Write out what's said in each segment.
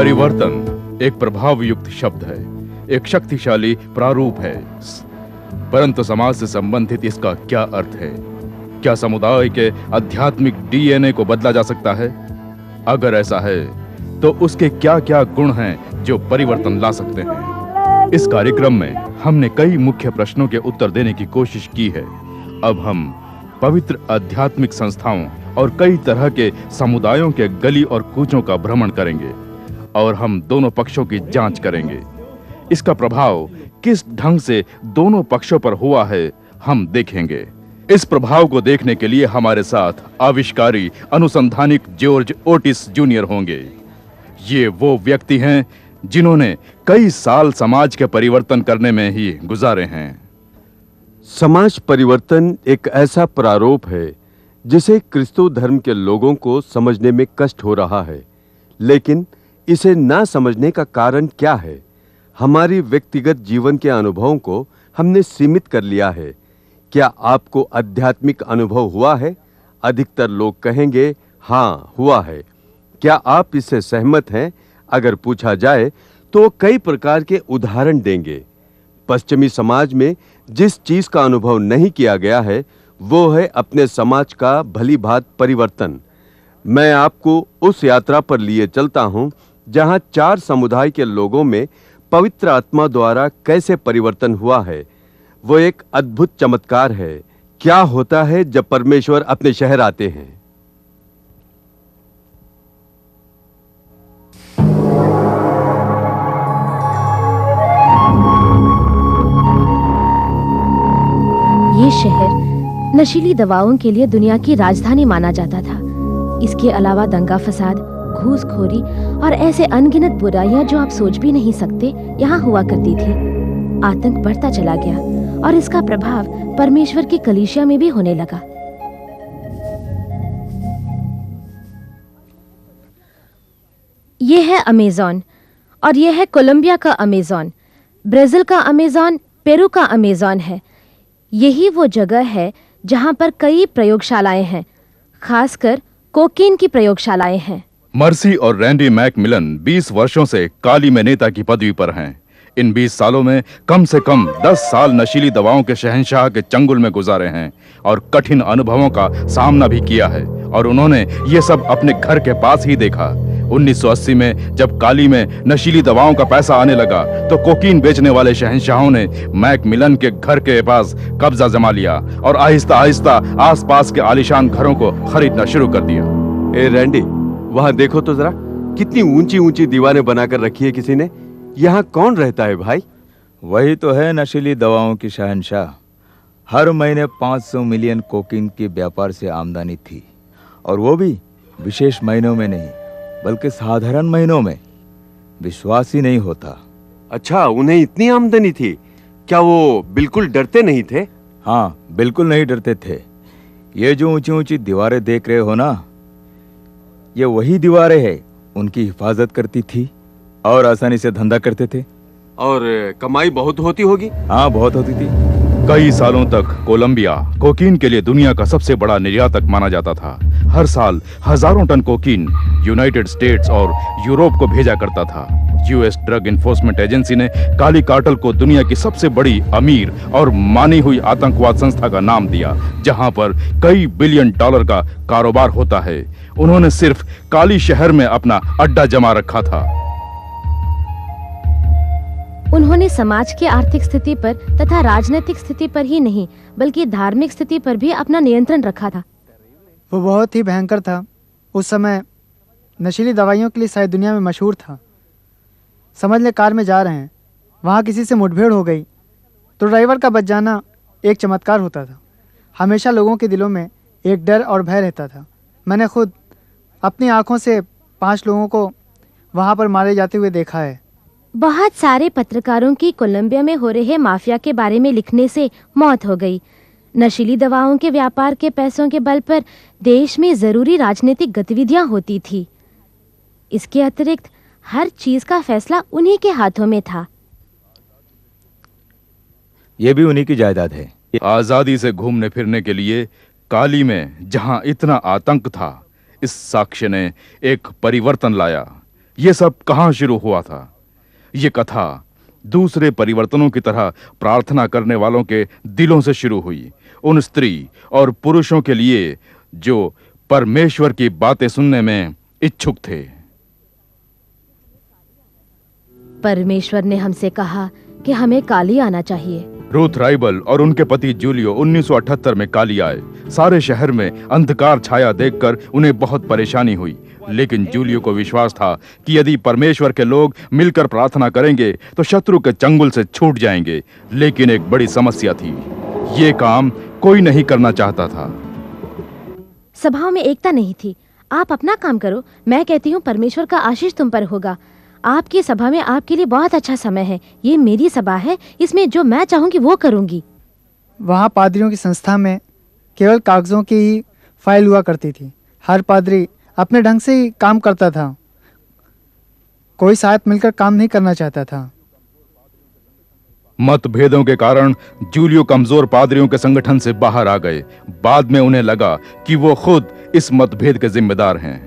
परिवर्तन एक प्रभावयुक्त शब्द है, एक शक्तिशाली प्रारूप है, परंतु समाज से संबंधित इसका क्या अर्थ है? क्या समुदाय के आध्यात्मिक डीएनए को बदला जा सकता है? अगर ऐसा है तो उसके क्या-क्या गुण हैं जो परिवर्तन ला सकते हैं? इस कार्यक्रम में हमने कई मुख्य प्रश्नों के उत्तर देने की कोशिश की है। अब हम पवित्र आध्यात्मिक संस्थाओं और कई तरह के समुदायों के गली और कूचों का भ्रमण करेंगे और हम दोनों पक्षों की जांच करेंगे। इसका प्रभाव किस ढंग से दोनों पक्षों पर हुआ है, हम देखेंगे। इस प्रभाव को देखने के लिए हमारे साथ आविष्कारी अनुसंधानिक जॉर्ज ओटिस जूनियर होंगे। ये वो व्यक्ति हैं जिन्होंने कई साल समाज के परिवर्तन करने में ही गुजारे हैं। समाज परिवर्तन एक ऐसा प्रारूप है जिसे क्रिस्तु धर्म के लोगों को समझने में कष्ट हो रहा है, लेकिन इसे ना समझने का कारण क्या है? हमारी व्यक्तिगत जीवन के अनुभवों को हमने सीमित कर लिया है। क्या आपको आध्यात्मिक अनुभव हुआ है? अधिकतर लोग कहेंगे हाँ हुआ है। क्या आप इससे सहमत हैं? अगर पूछा जाए तो कई प्रकार के उदाहरण देंगे। पश्चिमी समाज में जिस चीज का अनुभव नहीं किया गया है वो है अपने समाज का भलीभांति परिवर्तन। मैं आपको उस यात्रा पर लिए चलता हूं जहां 4 समुदाय के लोगों में पवित्र आत्मा द्वारा कैसे परिवर्तन हुआ है। वो एक अद्भुत चमत्कार है। क्या होता है जब परमेश्वर अपने शहर आते हैं? ये शहर नशीली दवाओं के लिए दुनिया की राजधानी माना जाता था। इसके अलावा दंगा फसाद, घूसखोरी और ऐसे अनगिनत बुराइयां जो आप सोच भी नहीं सकते यहाँ हुआ करती थी। आतंक बढ़ता चला गया और इसका प्रभाव परमेश्वर की कलीसिया में भी होने लगा। ये है अमेज़न और ये है कोलंबिया का अमेज़न, ब्राजील का अमेज़न, पेरू का अमेज़न है। यही वो जगह है जहां पर कई प्रयोगशालाएं हैं, खासकर कोकीन की प्रयोगशालाएं हैं। मर्सी और रैंडी मैकमिलन 20 वर्षों से काली में नेता की पदवी पर हैं। इन 20 सालों में कम से कम 10 साल नशीली दवाओं के शहंशाह के चंगुल में गुजारे हैं और कठिन अनुभवों का सामना भी किया है, और उन्होंने ये सब अपने घर के पास ही देखा। 1980 में जब काली में नशीली दवाओं का पैसा आने लगा तो कोकीन बेचने वाले शहंशाहों ने मैकमिलन के घर के पास कब्जा जमा लिया और आहिस्ता आहिस्ता आसपास के आलीशान घरों को खरीदना शुरू कर दिया। ए रैंडी, वहां देखो तो जरा, कितनी ऊंची ऊंची दीवारें बनाकर रखी है किसी ने। यहाँ कौन रहता है भाई? वही तो है नशीली दवाओं की शहंशाह। हर महीने 500 मिलियन कोकीन के व्यापार से आमदनी थी, और वो भी विशेष महीनों में नहीं बल्कि साधारण महीनों में। विश्वास ही नहीं होता। अच्छा, उन्हें इतनी आमदनी थी? क्या वो बिल्कुल डरते नहीं थे? हाँ, बिल्कुल नहीं डरते थे। ये जो ऊंची ऊंची दीवारें देख रहे हो ना, ये वही दीवारें हैं। उनकी हिफाजत करती थी और आसानी से धंधा करते थे। और कमाई बहुत होती होगी? हाँ, बहुत होती थी। कई सालों तक कोलंबिया कोकीन के लिए दुनिया का सबसे बड़ा निर्यातक माना जाता था। हर साल हजारों टन कोकीन यूनाइटेड स्टेट्स और यूरोप को भेजा करता था। यूएस ड्रग एनफोर्समेंट एजेंसी ने काली कार्टेल को दुनिया की सबसे बड़ी, अमीर और मानी हुई आतंकवाद संस्था का नाम दिया, जहां पर कई बिलियन डॉलर का कारोबार होता है। उन्होंने सिर्फ काली शहर में अपना अड्डा जमा रखा था। उन्होंने समाज की आर्थिक स्थिति पर तथा राजनीतिक स्थिति पर ही नहीं बल्कि धार्मिक स्थिति पर भी अपना नियंत्रण रखा था। वो बहुत ही भयंकर था। उस समय नशीली दवाइयों के लिए शायद दुनिया में मशहूर था। समझ ले, कार में जा रहे हैं, वहाँ किसी से मुठभेड़ हो गई तो ड्राइवर का बच जाना एक चमत्कार होता था। हमेशा लोगों के दिलों में एक डर और भय रहता था। मैंने खुद अपनी आंखों से 5 लोगों को वहाँ पर मारे जाते हुए देखा है। बहुत सारे पत्रकारों की कोलंबिया में हो रहे माफिया के बारे में लिखने से मौत हो गई। नशीली दवाओं के व्यापार के पैसों के बल पर देश में जरूरी राजनीतिक गतिविधियां होती थी। इसके अतिरिक्त हर चीज का फैसला उन्हीं के हाथों में था। ये भी उन्हीं की जायदाद है। आजादी से घूमने फिरने के लिए काली में जहां इतना आतंक था, इस साक्ष्य ने एक परिवर्तन लाया। ये सब कहाँ शुरू हुआ था? ये कथा दूसरे परिवर्तनों की तरह प्रार्थना करने वालों के दिलों से शुरू हुई, उन स्त्री और पुरुषों के लिए जो परमेश्वर की बातें सुनने में इच्छुक थे। परमेश्वर ने हमसे कहा कि हमें काली आना चाहिए। रूथ राइबल और उनके पति जूलियो 1978 में काली आए। सारे शहर में अंधकार छाया देखकर उन्हें बहुत परेशानी हुई, लेकिन जूलियो को विश्वास था कि यदि परमेश्वर के लोग मिलकर प्रार्थना करेंगे तो शत्रु के चंगुल से छूट जाएंगे। लेकिन एक बड़ी समस्या थी, ये काम कोई नहीं करना चाहता था। सभाओं में एकता नहीं थी। आप अपना काम करो, मैं कहती हूँ परमेश्वर का आशीष तुम पर होगा। आपकी सभा में आपके लिए बहुत अच्छा समय है। ये मेरी सभा है, इसमें जो मैं चाहूंगी वो करूंगी। वहाँ पादरियों की संस्था में केवल कागजों की ही फाइल हुआ करती थी। हर पादरी अपने ढंग से ही काम करता था, कोई साथ मिलकर काम नहीं करना चाहता था। मतभेदों के कारण जूलियो कमजोर पादरियों के संगठन से बाहर आ गए। बाद में उन्हें लगा कि वो खुद इस मतभेद के जिम्मेदार हैं।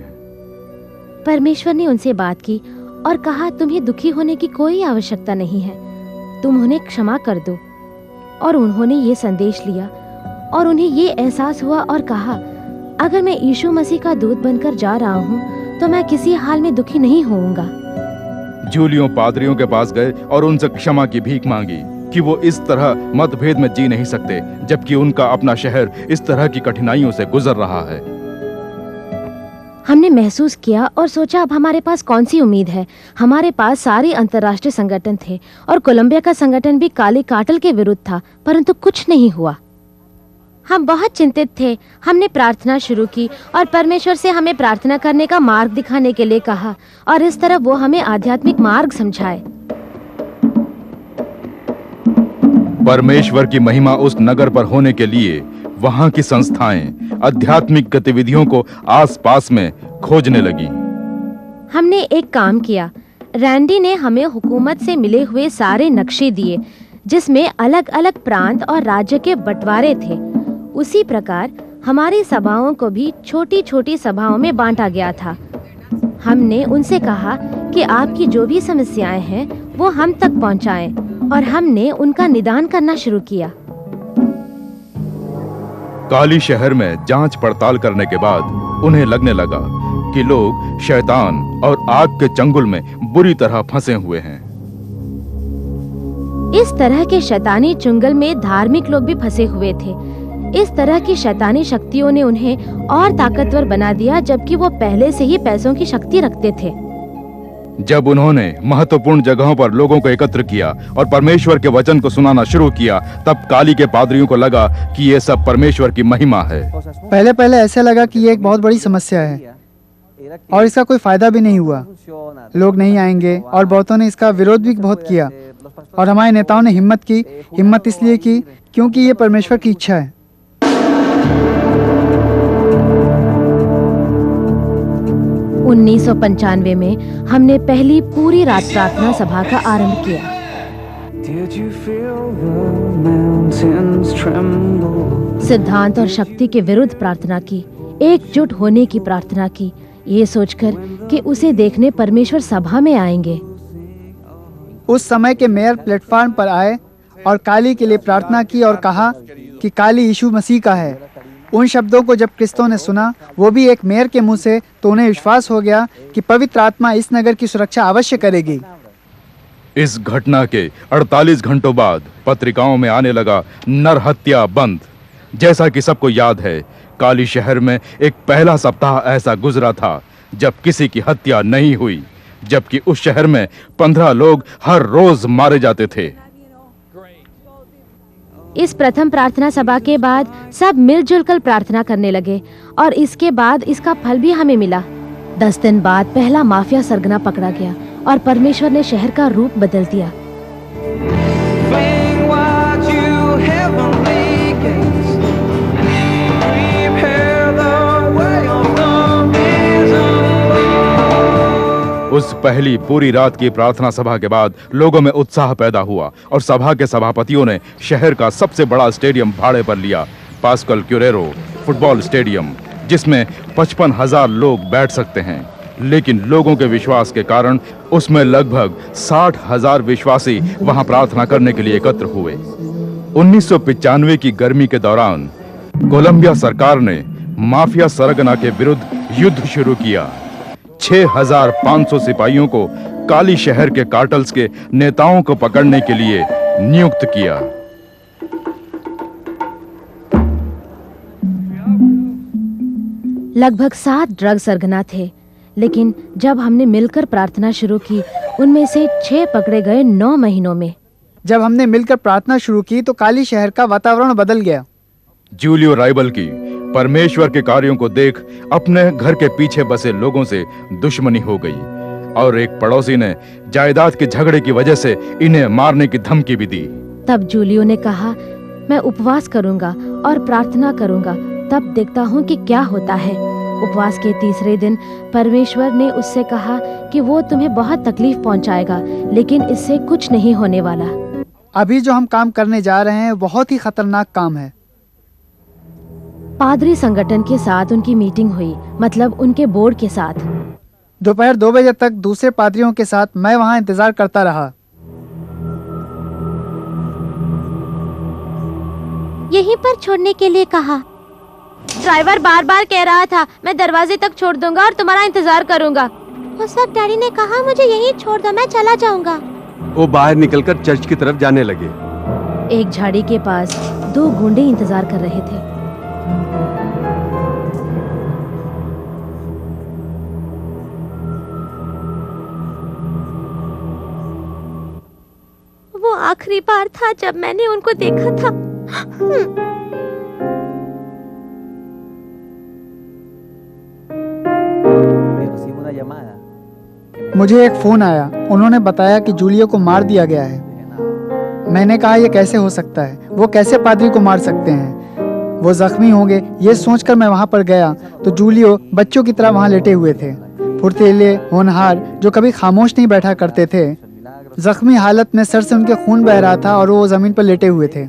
परमेश्वर ने उनसे बात की और कहा, तुम्हें दुखी होने की कोई आवश्यकता नहीं है, तुम उन्हें क्षमा कर दो। और उन्होंने ये संदेश लिया और उन्हें ये एहसास हुआ और कहा, अगर मैं यीशु मसीह का दूत बनकर जा रहा हूँ तो मैं किसी हाल में दुखी नहीं होऊंगा। जूलियो पादरियों के पास गए और उनसे क्षमा की भीख मांगी कि वो इस तरह मतभेद में जी नहीं सकते, जबकि उनका अपना शहर इस तरह की कठिनाइयों से गुजर रहा है। हमने महसूस किया और सोचा, अब हमारे पास कौन सी उम्मीद है। हमारे पास सारे अंतर्राष्ट्रीय संगठन थे और कोलंबिया का संगठन भी काली काटल के विरुद्ध था, परंतु कुछ नहीं हुआ। हम बहुत चिंतित थे। हमने प्रार्थना शुरू की और परमेश्वर से हमें प्रार्थना करने का मार्ग दिखाने के लिए कहा और इस तरह वो हमें आध्यात्मिक मार्ग समझाए। परमेश्वर की महिमा उस नगर पर होने के लिए वहां की संस्थाएं आध्यात्मिक गतिविधियों को आसपास में खोजने लगी। हमने एक काम किया। रैंडी ने हमें हुकूमत से मिले हुए सारे नक्शे दिए, जिसमें अलग अलग प्रांत और राज्य के बंटवारे थे। उसी प्रकार हमारी सभाओं को भी छोटी छोटी सभाओं में बांटा गया था। हमने उनसे कहा कि आपकी जो भी समस्याएं हैं वो हम तक पहुंचाएं और हमने उनका निदान करना शुरू किया। काली शहर में जांच पड़ताल करने के बाद उन्हें लगने लगा कि लोग शैतान और आग के चंगुल में बुरी तरह फंसे हुए हैं। इस तरह के शैतानी चुंगल में धार्मिक लोग भी फंसे हुए थे। इस तरह की शैतानी शक्तियों ने उन्हें और ताकतवर बना दिया, जबकि वो पहले से ही पैसों की शक्ति रखते थे। जब उन्होंने महत्वपूर्ण जगहों पर लोगों को एकत्र किया और परमेश्वर के वचन को सुनाना शुरू किया, तब काली के पादरियों को लगा कि ये सब परमेश्वर की महिमा है। पहले पहले ऐसे लगा कि ये एक बहुत बड़ी समस्या है और इसका कोई फायदा भी नहीं हुआ। लोग नहीं आएंगे और बहुतों ने इसका विरोध भी बहुत किया और हमारे नेताओं ने हिम्मत इसलिए की क्योंकि ये परमेश्वर की इच्छा है। उन्नीस 1995 में हमने पहली पूरी रात प्रार्थना सभा का आरंभ किया। सिद्धांत और शक्ति के विरुद्ध प्रार्थना की, एकजुट होने की प्रार्थना की, ये सोचकर कि उसे देखने परमेश्वर सभा में आएंगे। उस समय के मेयर प्लेटफॉर्म पर आए और काली के लिए प्रार्थना की और कहा कि काली यीशु मसीह का है। उन शब्दों को जब क्रिस्तों ने सुना, वो भी एक मेयर के मुंह से, तो उन्हें विश्वास हो गया कि पवित्र आत्मा इस नगर की सुरक्षा अवश्य करेगी। इस घटना के 48 घंटों बाद पत्रिकाओं में आने लगा नरहत्या बंद। जैसा कि सबको याद है, काली शहर में एक पहला सप्ताह ऐसा गुजरा था जब किसी की हत्या नहीं हुई, जबकि उस शहर में 15 लोग हर रोज मारे जाते थे। इस प्रथम प्रार्थना सभा के बाद सब मिलजुल कर प्रार्थना करने लगे और इसके बाद इसका फल भी हमें मिला। 10 दिन बाद पहला माफिया सरगना पकड़ा गया और परमेश्वर ने शहर का रूप बदल दिया। उस पहली पूरी रात की प्रार्थना सभा के बाद लोगों में उत्साह पैदा हुआ और सभा के सभापतियों ने शहर का सबसे बड़ा स्टेडियम भाड़े पर लिया, पास्कल क्यूरेरो फुटबॉल स्टेडियम, जिसमें 55,000 लोग बैठ सकते हैं। लेकिन लोगों के विश्वास के कारण उसमें लगभग 60,000 विश्वासी वहां प्रार्थना करने के लिए एकत्र हुए। 1995 की गर्मी के दौरान कोलंबिया सरकार ने माफिया सरगना के विरुद्ध युद्ध शुरू किया। 6,500 सिपाहियों को काली शहर के कार्टल्स के नेताओं को पकड़ने के लिए नियुक्त किया। लगभग 7 ड्रग सरगना थे, लेकिन जब हमने मिलकर प्रार्थना शुरू की, उनमें से 6 पकड़े गए 9 महीनों में। जब हमने मिलकर प्रार्थना शुरू की तो काली शहर का वातावरण बदल गया। जूलियो राइबल की परमेश्वर के कार्यों को देख अपने घर के पीछे बसे लोगों से दुश्मनी हो गई और एक पड़ोसी ने जायदाद के झगड़े की वजह से इन्हें मारने की धमकी भी दी। तब जूलियो ने कहा, मैं उपवास करूंगा और प्रार्थना करूंगा, तब देखता हूं कि क्या होता है। उपवास के तीसरे दिन परमेश्वर ने उससे कहा कि वो तुम्हें बहुत तकलीफ पहुंचाएगा, लेकिन इससे कुछ नहीं होने वाला। अभी जो हम काम करने जा रहे हैं बहुत ही खतरनाक काम है। पादरी संगठन के साथ उनकी मीटिंग हुई, मतलब उनके बोर्ड के साथ। दोपहर 2 बजे तक दूसरे पादरियों के साथ मैं वहां इंतजार करता रहा। यहीं पर छोड़ने के लिए कहा। ड्राइवर बार बार कह रहा था, मैं दरवाजे तक छोड़ दूंगा और तुम्हारा इंतजार करूंगा। उस वक्त डैडी ने कहा, मुझे यहीं छोड़ दो, मैं चला जाऊंगा। वो बाहर निकलकर चर्च की तरफ जाने लगे। एक झाड़ी के पास 2 गुंडे इंतजार कर रहे थे। वो आखिरी बार था जब मैंने उनको देखा था। मुझे एक फोन आया। उन्होंने बताया कि जूलियो को मार दिया गया है। मैंने कहा, यह कैसे हो सकता है? वो कैसे पादरी को मार सकते हैं? वो जख्मी होंगे, ये सोचकर मैं वहां पर गया तो जूलियो बच्चों की तरह वहां लेटे हुए थे, फुर्तीले, होनहार, जो कभी खामोश नहीं बैठा करते थे। जख्मी हालत में सर से उनके खून बह रहा था और वो जमीन पर लेटे हुए थे।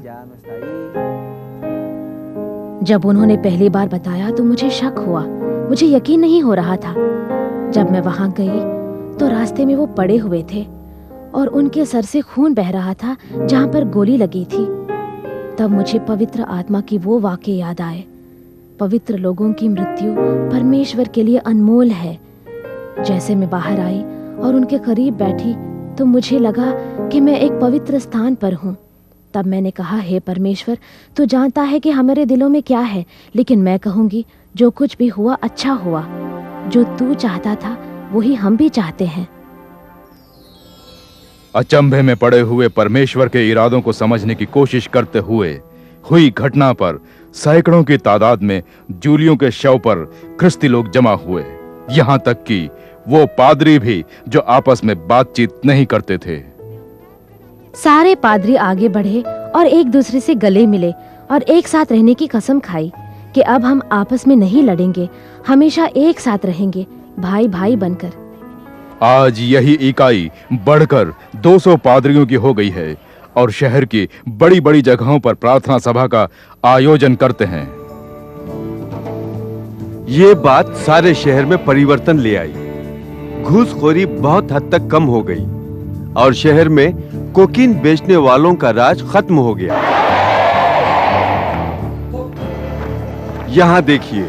जब उन्होंने पहली बार बताया तो मुझे शक हुआ, मुझे यकीन नहीं हो रहा था। जब मैं वहां गई तो रास्ते में वो पड़े हुए थे और उनके सर से खून बह रहा था जहां पर गोली लगी थी। तब मुझे पवित्र आत्मा की वो वाक्य याद आए, पवित्र लोगों की मृत्यु परमेश्वर के लिए अनमोल है। जैसे मैं बाहर आई और उनके करीब बैठी तो मुझे लगा कि मैं एक पवित्र स्थान पर हूँ। तब मैंने कहा, हे परमेश्वर, तू जानता है कि हमारे दिलों में क्या है, लेकिन मैं कहूँगी जो कुछ भी हुआ अच्छा हुआ। जो तू चाहता था वही हम भी चाहते हैं। अचंभे में पड़े हुए परमेश्वर के इरादों को समझने की कोशिश करते हुए हुई घटना पर सैकड़ों की तादाद में जूलियो के शव पर ख्रिस्ती लोग जमा हुए, यहाँ तक कि वो पादरी भी जो आपस में बातचीत नहीं करते थे। सारे पादरी आगे बढ़े और एक दूसरे से गले मिले और एक साथ रहने की कसम खाई कि अब हम आपस में नहीं लड़ेंगे, हमेशा एक साथ रहेंगे, भाई भाई बनकर। आज यही इकाई बढ़कर 200 पादरियों की हो गई है और शहर की बड़ी बड़ी जगहों पर प्रार्थना सभा का आयोजन करते हैं। ये बात सारे शहर में परिवर्तन ले आई। घूसखोरी बहुत हद तक कम हो गई और शहर में कोकीन बेचने वालों का राज खत्म हो गया। यहाँ देखिए,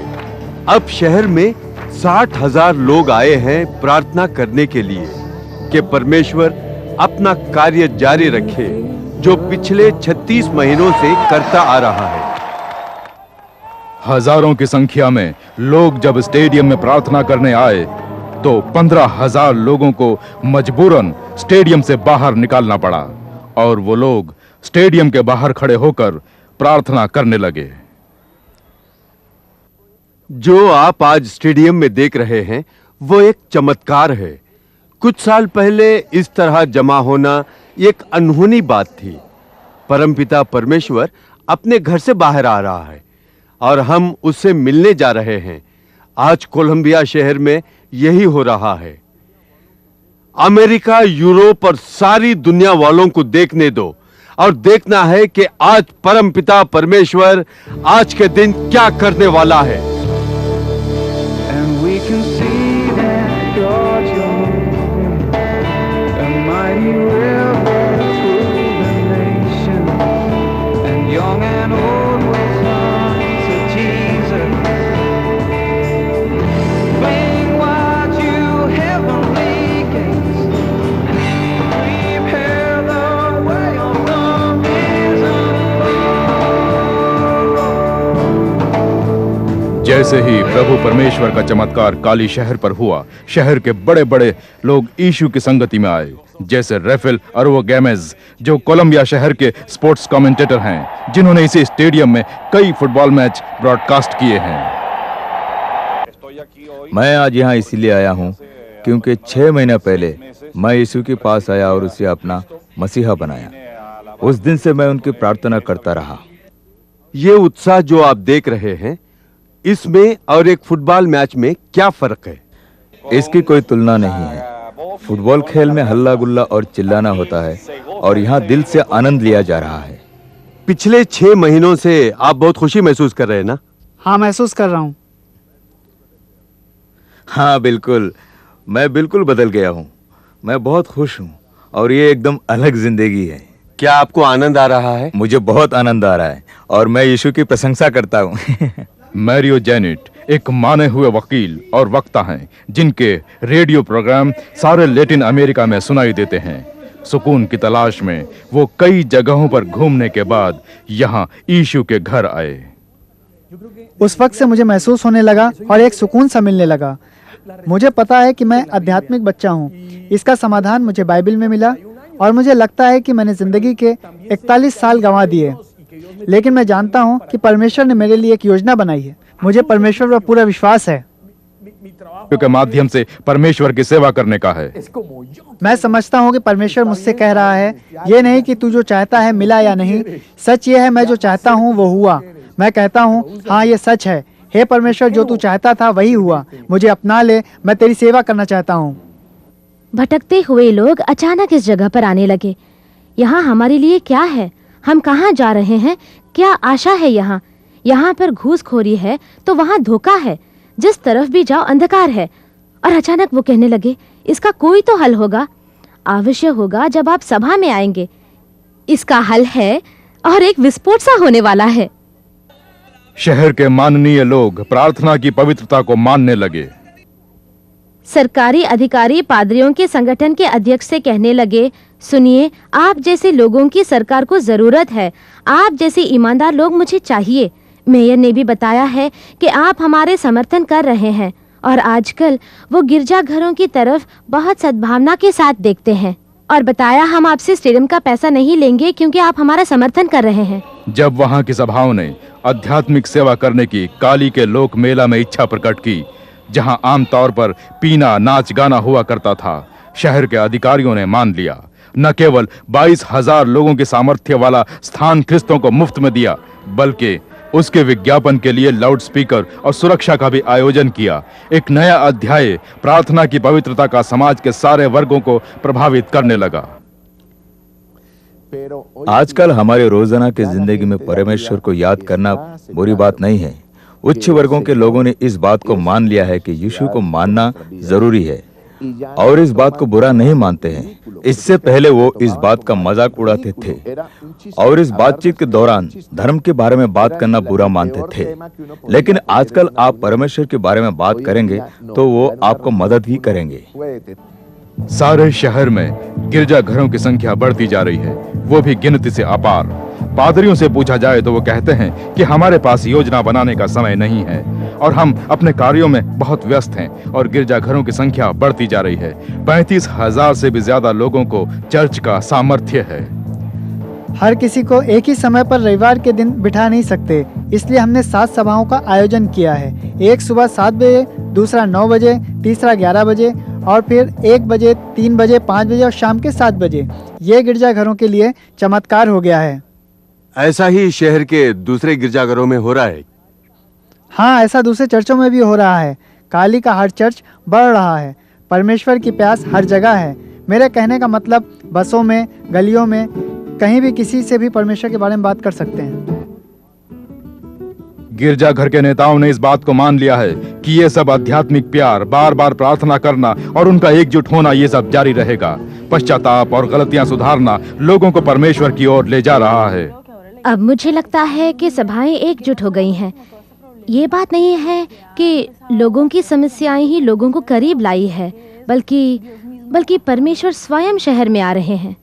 अब शहर में 60,000 लोग आए हैं प्रार्थना करने के लिए कि परमेश्वर अपना कार्य जारी रखे जो पिछले 36 महीनों से करता आ रहा है। हजारों की संख्या में लोग जब स्टेडियम में प्रार्थना करने आए तो 15,000 लोगों को मजबूरन स्टेडियम से बाहर निकालना पड़ा और वो लोग स्टेडियम के बाहर खड़े होकर प्रार्थना करने लगे। जो आप आज स्टेडियम में देख रहे हैं वो एक चमत्कार है। कुछ साल पहले इस तरह जमा होना एक अनहोनी बात थी। परमपिता परमेश्वर अपने घर से बाहर आ रहा है और हम उससे मिलने जा रहे हैं। आज कोलंबिया शहर में यही हो रहा है। अमेरिका, यूरोप और सारी दुनिया वालों को देखने दो और देखना है कि आज परमपिता परमेश्वर आज के दिन क्या करने वाला है। And we can see that जैसे ही प्रभु परमेश्वर का चमत्कार काली शहर पर हुआ, शहर के बड़े बड़े लोग यीशु की संगति में आए, जैसे रेफेल अरवो गैमेज, जो कोलंबिया शहर के स्पोर्ट्स कमेंटेटर हैं, जिन्होंने इसी स्टेडियम में कई फुटबॉल मैच ब्रॉडकास्ट किए हैं। मैं आज यहाँ इसीलिए आया हूँ क्योंकि 6 महीना पहले मैं यीशु के पास आया और उसे अपना मसीहा बनाया। उस दिन से मैं उनकी प्रार्थना करता रहा। ये उत्साह जो आप देख रहे हैं, इसमें और एक फुटबॉल मैच में क्या फर्क है? इसकी कोई तुलना नहीं है। फुटबॉल खेल में हल्ला गुल्ला और चिल्लाना होता है और यहाँ दिल से आनंद लिया जा रहा है। पिछले 6 महीनों से आप बहुत खुशी महसूस कर रहे हैं ना? हाँ, महसूस कर रहा हूँ। हाँ बिल्कुल, मैं बिल्कुल बदल गया हूँ। मैं बहुत खुश हूँ और ये एकदम अलग जिंदगी है। क्या आपको आनंद आ रहा है? मुझे बहुत आनंद आ रहा है और मैं यीशु की प्रशंसा करता हूँ। मैरियो जेनेट एक माने हुए वकील और वक्ता हैं, जिनके रेडियो प्रोग्राम सारे लैटिन अमेरिका में सुनाई देते हैं। सुकून की तलाश में वो कई जगहों पर घूमने के बाद यहाँ यीशु के घर आए। उस वक्त से मुझे महसूस होने लगा और एक सुकून सा मिलने लगा। मुझे पता है कि मैं आध्यात्मिक बच्चा हूँ। इसका समाधान मुझे बाइबल में मिला और मुझे लगता है कि मैंने जिंदगी के 41 साल गंवा दिए, लेकिन मैं जानता हूँ कि परमेश्वर ने मेरे लिए एक योजना बनाई है। मुझे परमेश्वर पर पूरा विश्वास है, के माध्यम से परमेश्वर की सेवा करने का है। मैं समझता हूँ कि परमेश्वर मुझसे कह रहा है, ये नहीं कि तू जो चाहता है मिला या नहीं, सच ये है मैं जो चाहता हूँ वो हुआ। मैं कहता हूँ हाँ ये सच है। हे परमेश्वर, जो तू चाहता था वही हुआ। मुझे अपना ले, मैं तेरी सेवा करना चाहता हूँ। भटकते हुए लोग अचानक इस जगह पर आने लगे। यहाँ हमारे लिए क्या है? हम कहाँ जा रहे हैं? क्या आशा है यहाँ? यहाँ पर घूसखोरी है तो वहाँ धोखा है। जिस तरफ भी जाओ अंधकार है। और अचानक वो कहने लगे, इसका कोई तो हल होगा। अवश्य होगा जब आप सभा में आएंगे। इसका हल है और एक विस्फोट सा होने वाला है। शहर के माननीय लोग प्रार्थना की पवित्रता को मानने लगे। सरकारी अधिकारी पादरियों के संगठन के अध्यक्ष से कहने लगे, सुनिए, आप जैसे लोगों की सरकार को जरूरत है। आप जैसे ईमानदार लोग मुझे चाहिए। मेयर ने भी बताया है कि आप हमारे समर्थन कर रहे हैं और आजकल वो गिरजाघरों की तरफ बहुत सद्भावना के साथ देखते हैं और बताया हम आपसे स्टेडियम का पैसा नहीं लेंगे क्योंकि आप हमारा समर्थन कर रहे हैं। जब वहां की सभाओं ने आध्यात्मिक सेवा करने की काली के लोक मेला में इच्छा प्रकट की, जहां आमतौर पर पीना नाच गाना हुआ करता था, शहर के अधिकारियों ने मान लिया। न केवल 22,000 लोगों के सामर्थ्य वाला स्थान ख्रिस्तों को मुफ्त में दिया, बल्कि उसके विज्ञापन के लिए लाउड स्पीकर और सुरक्षा का भी आयोजन किया। एक नया अध्याय प्रार्थना की पवित्रता का समाज के सारे वर्गों को प्रभावित करने लगा। आजकल हमारे रोजाना की जिंदगी में परमेश्वर को याद करना बुरी बात नहीं है। उच्च वर्गों के लोगों ने इस बात को मान लिया है कि यीशु को मानना जरूरी है और इस बात को बुरा नहीं मानते हैं। इससे पहले वो इस बात का मजाक उड़ाते थे और इस बातचीत के दौरान धर्म के बारे में बात करना बुरा मानते थे। लेकिन आजकल आप परमेश्वर के बारे में बात करेंगे तो वो आपको मदद ही करेंगे। सारे शहर में गिरजाघरों की संख्या बढ़ती जा रही है, वो भी गिनती से अपार। पादरियों से पूछा जाए तो वो कहते हैं कि हमारे पास योजना बनाने का समय नहीं है और हम अपने कार्यों में बहुत व्यस्त हैं और गिरजाघरों की संख्या बढ़ती जा रही है। 35,000 से भी ज्यादा लोगों को चर्च का सामर्थ्य है। हर किसी को एक ही समय पर रविवार के दिन बिठा नहीं सकते, इसलिए हमने 7 सभाओं का आयोजन किया है। एक सुबह 7 बजे, दूसरा 9 बजे, तीसरा 11 बजे और फिर 1 बजे, 3 बजे, 5 बजे और शाम के 7 बजे। ये गिरजाघरों के लिए चमत्कार हो गया है। ऐसा ही शहर के दूसरे गिरजाघरों में हो रहा है? हाँ, ऐसा दूसरे चर्चों में भी हो रहा है। काली का हर चर्च बढ़ रहा है। परमेश्वर की प्यास हर जगह है। मेरे कहने का मतलब बसों में, गलियों में, कहीं भी किसी से भी परमेश्वर के बारे में बात कर सकते हैं। गिरजाघर के नेताओं ने इस बात को मान लिया है कि ये सब आध्यात्मिक प्यार, बार बार प्रार्थना करना और उनका एकजुट होना, ये सब जारी रहेगा। पश्चाताप और गलतियां सुधारना लोगों को परमेश्वर की ओर ले जा रहा है। अब मुझे लगता है कि सभाएं एकजुट हो गई हैं। ये बात नहीं है कि लोगों की समस्याएं ही लोगों को करीब लाई है, बल्कि परमेश्वर स्वयं शहर में आ रहे हैं।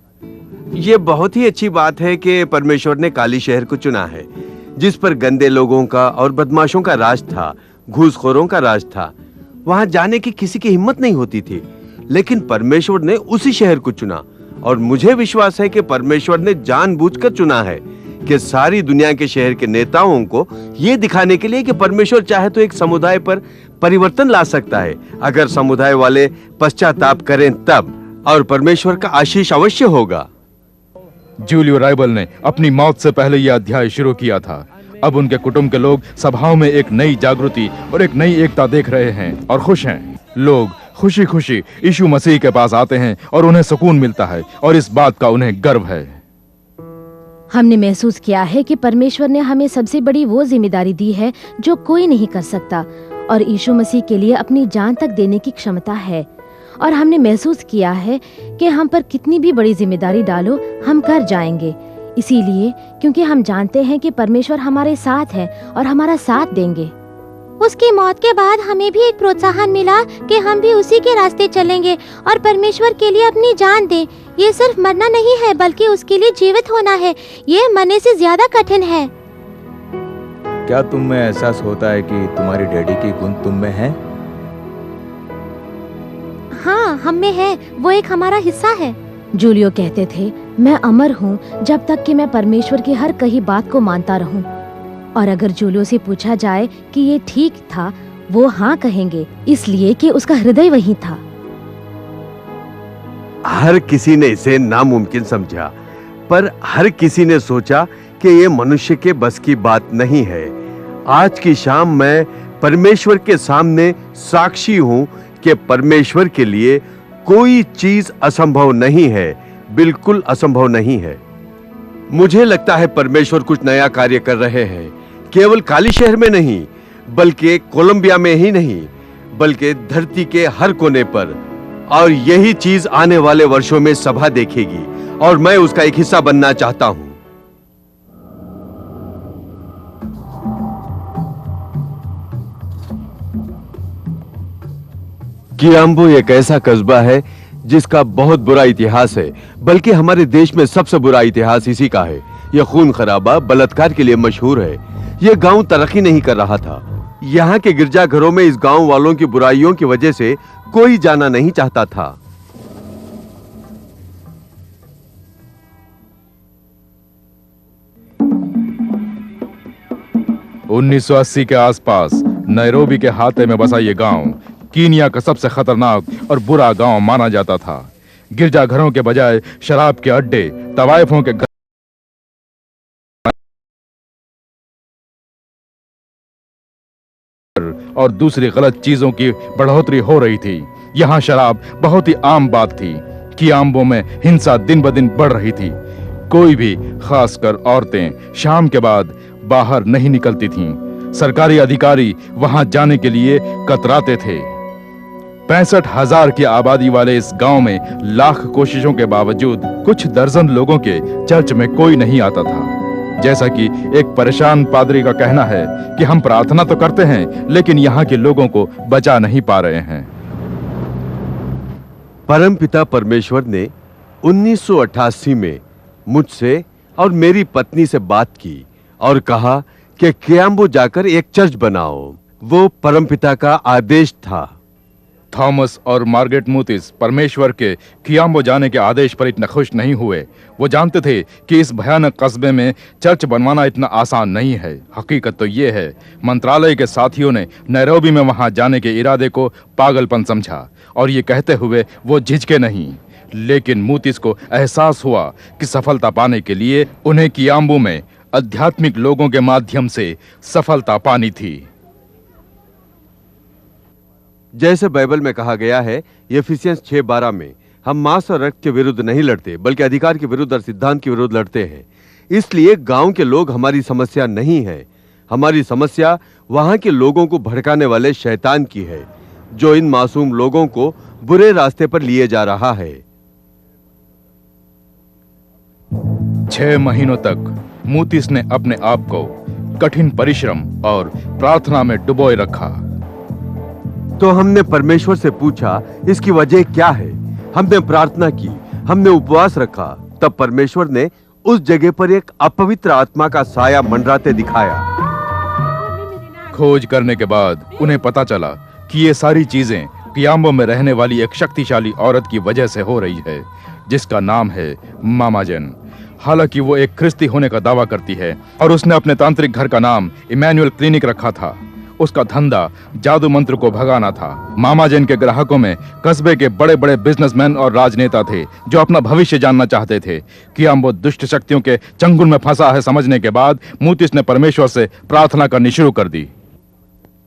ये बहुत ही अच्छी बात है कि परमेश्वर ने काली शहर को चुना है, जिस पर गंदे लोगों का और बदमाशों का राज था। घूसखोरों का राज था। वहां जाने की किसी की हिम्मत नहीं होती थी, लेकिन परमेश्वर ने उसी शहर को चुना। और मुझे विश्वास है कि परमेश्वर ने जानबूझकर चुना है कि सारी दुनिया के शहर के नेताओं को यह दिखाने के लिए कि परमेश्वर चाहे तो एक समुदाय पर परिवर्तन ला सकता है, अगर समुदाय वाले पश्चाताप करें तब, और परमेश्वर का आशीष अवश्य होगा। जूलियो राइबल ने अपनी मौत से पहले यह अध्याय शुरू किया था। अब उनके कुटुंब के लोग सभाओं में एक नई जागृति और एक नई एकता देख रहे हैं और खुश हैं। लोग खुशी खुशी यीशु मसीह के पास आते हैं और उन्हें सुकून मिलता है, और इस बात का उन्हें गर्व है। हमने महसूस किया है कि परमेश्वर ने हमें सबसे बड़ी वो जिम्मेदारी दी है जो कोई नहीं कर सकता, और यीशु मसीह के लिए अपनी जान तक देने की क्षमता है। और हमने महसूस किया है कि हम पर कितनी भी बड़ी जिम्मेदारी डालो, हम कर जाएंगे। इसीलिए क्योंकि हम जानते हैं कि परमेश्वर हमारे साथ है और हमारा साथ देंगे। उसकी मौत के बाद हमें भी एक प्रोत्साहन मिला कि हम भी उसी के रास्ते चलेंगे और परमेश्वर के लिए अपनी जान दें। ये सिर्फ मरना नहीं है, बल्कि उसके लिए जीवित होना है। ये मरने से ज्यादा कठिन है। क्या तुम में एहसास होता है कि तुम्हारी डैडी की गुण तुम में है? हाँ, हम में है। वो एक हमारा हिस्सा है। जूलियो कहते थे, मैं अमर हूँ जब तक कि मैं परमेश्वर की हर कही बात को मानता रहूं। और अगर जूलियो से पूछा जाए कि ये ठीक था, वो हाँ कहेंगे, इसलिए कि उसका हृदय वही था। हर किसी ने इसे नामुमकिन समझा, पर हर किसी ने सोचा कि ये मनुष्य के बस की बात नहीं है। आज की शाम मैं परमेश्वर के सामने साक्षी हूँ कि परमेश्वर के लिए कोई चीज असंभव नहीं है, बिल्कुल असंभव नहीं है। मुझे लगता है परमेश्वर कुछ नया कार्य कर रहे हैं, केवल काली शहर में नहीं, बल्कि कोलंबिया में ही नहीं, बल्कि धरती के हर कोने पर। और यही चीज आने वाले वर्षों में सभा देखेगी, और मैं उसका एक हिस्सा बनना चाहता हूं। कियाम्बो एक ऐसा कस्बा है जिसका बहुत बुरा इतिहास है, बल्कि हमारे देश में सबसे बुरा इतिहास इसी का है। यह खून खराबा, बलात्कार के लिए मशहूर है। यह गांव तरक्की नहीं कर रहा था। यहाँ के गिरजाघरों में इस गांव वालों की बुराइयों की वजह से कोई जाना नहीं चाहता था। उन्नीस 1980 के आसपास नैरोबी के हाथे में बसा ये गांव कीनिया का सबसे खतरनाक और बुरा गांव माना जाता था। गिरजाघरों के बजाय शराब के अड्डे, तवाइफों के घर और दूसरी गलत चीजों की बढ़ोतरी हो रही थी। यहाँ शराब बहुत ही आम बात थी। कियाम्बो में हिंसा दिन ब दिन बढ़ रही थी। कोई भी, खासकर औरतें, शाम के बाद बाहर नहीं निकलती थीं। सरकारी अधिकारी वहां जाने के लिए कतराते थे। 65,000 की आबादी वाले इस गांव में लाख कोशिशों के बावजूद कुछ दर्जन लोगों के चर्च में कोई नहीं आता था। जैसा कि एक परेशान पादरी का कहना है कि हम प्रार्थना तो करते हैं, लेकिन यहाँ के लोगों को बचा नहीं पा रहे हैं। परमपिता परमेश्वर ने 1988 में मुझसे और मेरी पत्नी से बात की और कहा कि कियाम्बो जाकर एक चर्च बनाओ। वो परमपिता का आदेश था। थॉमस और मार्गरेट मूतिस परमेश्वर के कियाम्बो जाने के आदेश पर इतना खुश नहीं हुए। वो जानते थे कि इस भयानक कस्बे में चर्च बनवाना इतना आसान नहीं है। हकीकत तो ये है, मंत्रालय के साथियों ने नैरोबी में वहां जाने के इरादे को पागलपन समझा, और ये कहते हुए वो झिझके नहीं। लेकिन मूतिस को एहसास हुआ कि सफलता पाने के लिए उन्हें कियाम्बो में आध्यात्मिक लोगों के माध्यम से सफलता पानी थी। जैसे बाइबल में कहा गया है, एफिसियंस 6:12 में, हम मांस और रक्त के विरुद्ध नहीं लड़ते, बल्कि अधिकार के विरुद्ध और सिद्धांत के विरुद्ध लड़ते हैं। इसलिए गांव के लोग हमारी समस्या नहीं है। हमारी समस्या वहां के लोगों को भड़काने वाले शैतान की है, जो इन मासूम लोगों को बुरे रास्ते पर लिए जा रहा है। 6 महीनों तक मूतिस ने अपने आप को कठिन परिश्रम और प्रार्थना में डुबोए रखा। तो हमने परमेश्वर से पूछा, इसकी वजह क्या है? हमने प्रार्थना की, हमने उपवास रखा। तब परमेश्वर ने उस जगह पर एक अपवित्र आत्मा का साया मंडराते दिखाया। खोज करने के बाद उन्हें पता चला कि ये सारी चीजें कियांबो में रहने वाली एक शक्तिशाली औरत की वजह से हो रही है, जिसका नाम है मामाजन। हालांकि वो एक ख्रिस्ती होने का दावा करती है और उसने अपने तांत्रिक घर का नाम इमैनुअल क्लिनिक रखा था। उसका धंधा जादू मंत्र को भगाना था। मामाजन के ग्राहकों में कस्बे के बड़े बड़े बिजनेसमैन और राजनेता थे जो अपना भविष्य जानना चाहते थे। कियांबो दुष्ट शक्तियों के चंगुल में फंसा है समझने के बाद मूतिस ने परमेश्वर से प्रार्थना करनी शुरू कर दी।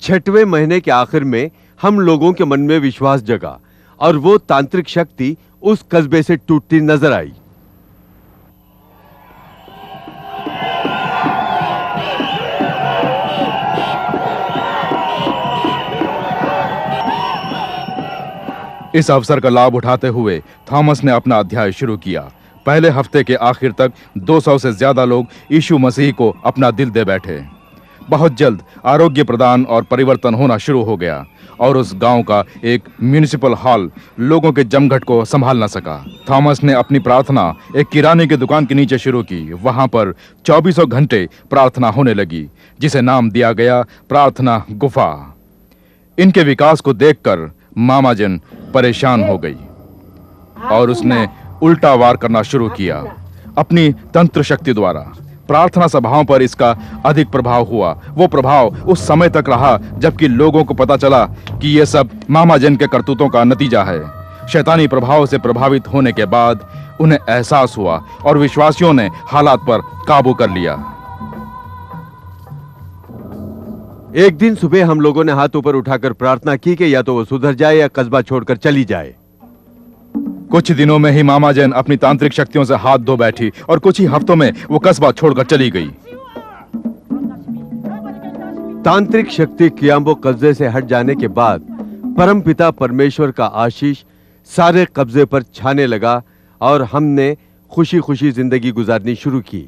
6वें महीने के आखिर में हम लोगों के मन में विश्वास जगा और वो तांत्रिक शक्ति उस कस्बे से टूटती नजर आई। इस अवसर का लाभ उठाते हुए थॉमस ने अपना अध्याय शुरू किया। पहले हफ्ते के आखिर तक 200 से ज्यादा लोग यीशु मसीह को अपना दिल दे बैठे। बहुत जल्द आरोग्य प्रदान और परिवर्तन होना शुरू हो गया और उस गांव का एक म्युनिसिपल हॉल लोगों के जमघट को संभाल न सका। थॉमस ने अपनी प्रार्थना एक किराने की दुकान के नीचे शुरू की। वहां पर 24 घंटे प्रार्थना होने लगी, जिसे नाम दिया गया प्रार्थना गुफा। इनके विकास को देखकर मामाजन परेशान हो गई और उसने उल्टा वार करना शुरू किया। अपनी तंत्र शक्ति द्वारा प्रार्थना सभाओं पर इसका अधिक प्रभाव हुआ। वो प्रभाव उस समय तक रहा जबकि लोगों को पता चला कि ये सब मामाजन के करतूतों का नतीजा है। शैतानी प्रभाव से प्रभावित होने के बाद उन्हें एहसास हुआ और विश्वासियों ने हालात पर काबू कर लिया। एक दिन सुबह हम लोगों ने हाथ ऊपर उठाकर प्रार्थना की कि या तो वो सुधर जाए या कस्बा छोड़कर चली जाए। कुछ दिनों में ही मामाजन अपनी तांत्रिक शक्तियों से हाथ धो बैठी और कुछ ही हफ्तों में वो कस्बा छोड़कर चली गई। तांत्रिक शक्ति कियांबो कब्जे से हट जाने के बाद परमपिता परमेश्वर का आशीष सारे कब्जे पर छाने लगा और हमने खुशी खुशी जिंदगी गुजारनी शुरू की।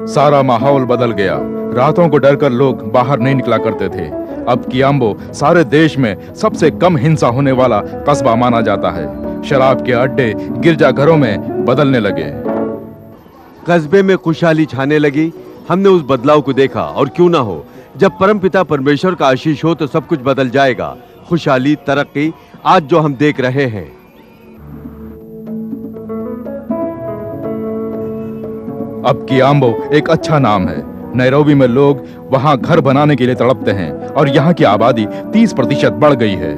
सारा माहौल बदल गया। रातों को डरकर लोग बाहर नहीं निकला करते थे। अब कियांबो सारे देश में सबसे कम हिंसा होने वाला कस्बा माना जाता है। शराब के अड्डे गिरजाघरों में बदलने लगे। कस्बे में खुशहाली छाने लगी। हमने उस बदलाव को देखा और क्यों ना हो, जब परमपिता परमेश्वर का आशीष हो तो सब कुछ बदल जाएगा। खुशहाली, तरक्की, आज जो हम देख रहे हैं। अब कियांबो एक अच्छा नाम है। नैरोबी में लोग वहां घर बनाने के लिए तड़पते हैं और यहाँ की आबादी 30% बढ़ गई है।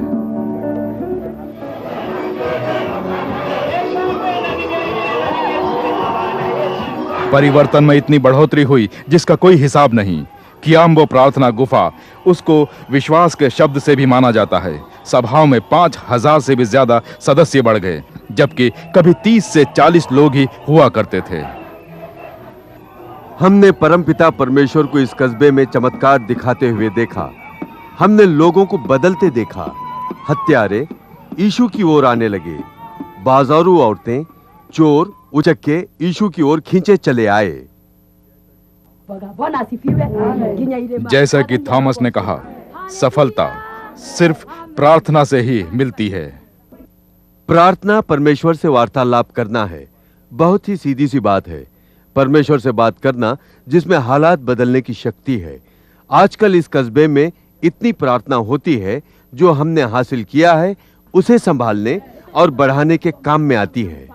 परिवर्तन में इतनी बढ़ोतरी हुई जिसका कोई हिसाब नहीं। कियांबो प्रार्थना गुफा उसको विश्वास के शब्द से भी माना जाता है। सभाओं में 5000 से भी ज्यादा सदस्य बढ़ गए, जबकि कभी 30 से 40 लोग ही हुआ करते थे। हमने परमपिता परमेश्वर को इस कस्बे में चमत्कार दिखाते हुए देखा। हमने लोगों को बदलते देखा। हत्यारे यीशु की ओर आने लगे। बाजारू औरतें, चोर, उचक्के यीशु की ओर खींचे चले आए। जैसा कि थॉमस ने कहा, सफलता सिर्फ प्रार्थना से ही मिलती है। प्रार्थना परमेश्वर से वार्तालाप करना है। बहुत ही सीधी सी बात है। परमेश्वर से बात करना जिसमें हालात बदलने की शक्ति है। आजकल इस कस्बे में इतनी प्रार्थना होती है, जो हमने हासिल किया है उसे संभालने और बढ़ाने के काम में आती है।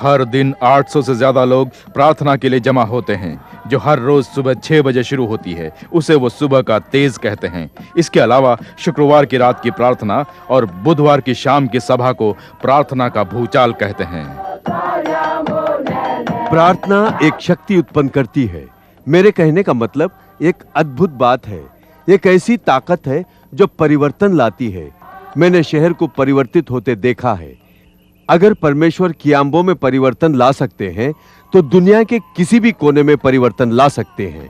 हर दिन 800 से ज्यादा लोग प्रार्थना के लिए जमा होते हैं, जो हर रोज सुबह 6 बजे शुरू होती है। उसे वो सुबह का तेज कहते हैं। इसके अलावा शुक्रवार की रात की प्रार्थना और बुधवार की शाम की सभा को प्रार्थना का भूचाल कहते हैं। प्रार्थना एक शक्ति उत्पन्न करती है। मेरे कहने का मतलब एक अद्भुत बात है। एक ऐसी ताकत है जो परिवर्तन लाती है। मैंने शहर को परिवर्तित होते देखा है। अगर परमेश्वर कियांबो में परिवर्तन ला सकते हैं तो दुनिया के किसी भी कोने में परिवर्तन ला सकते हैं।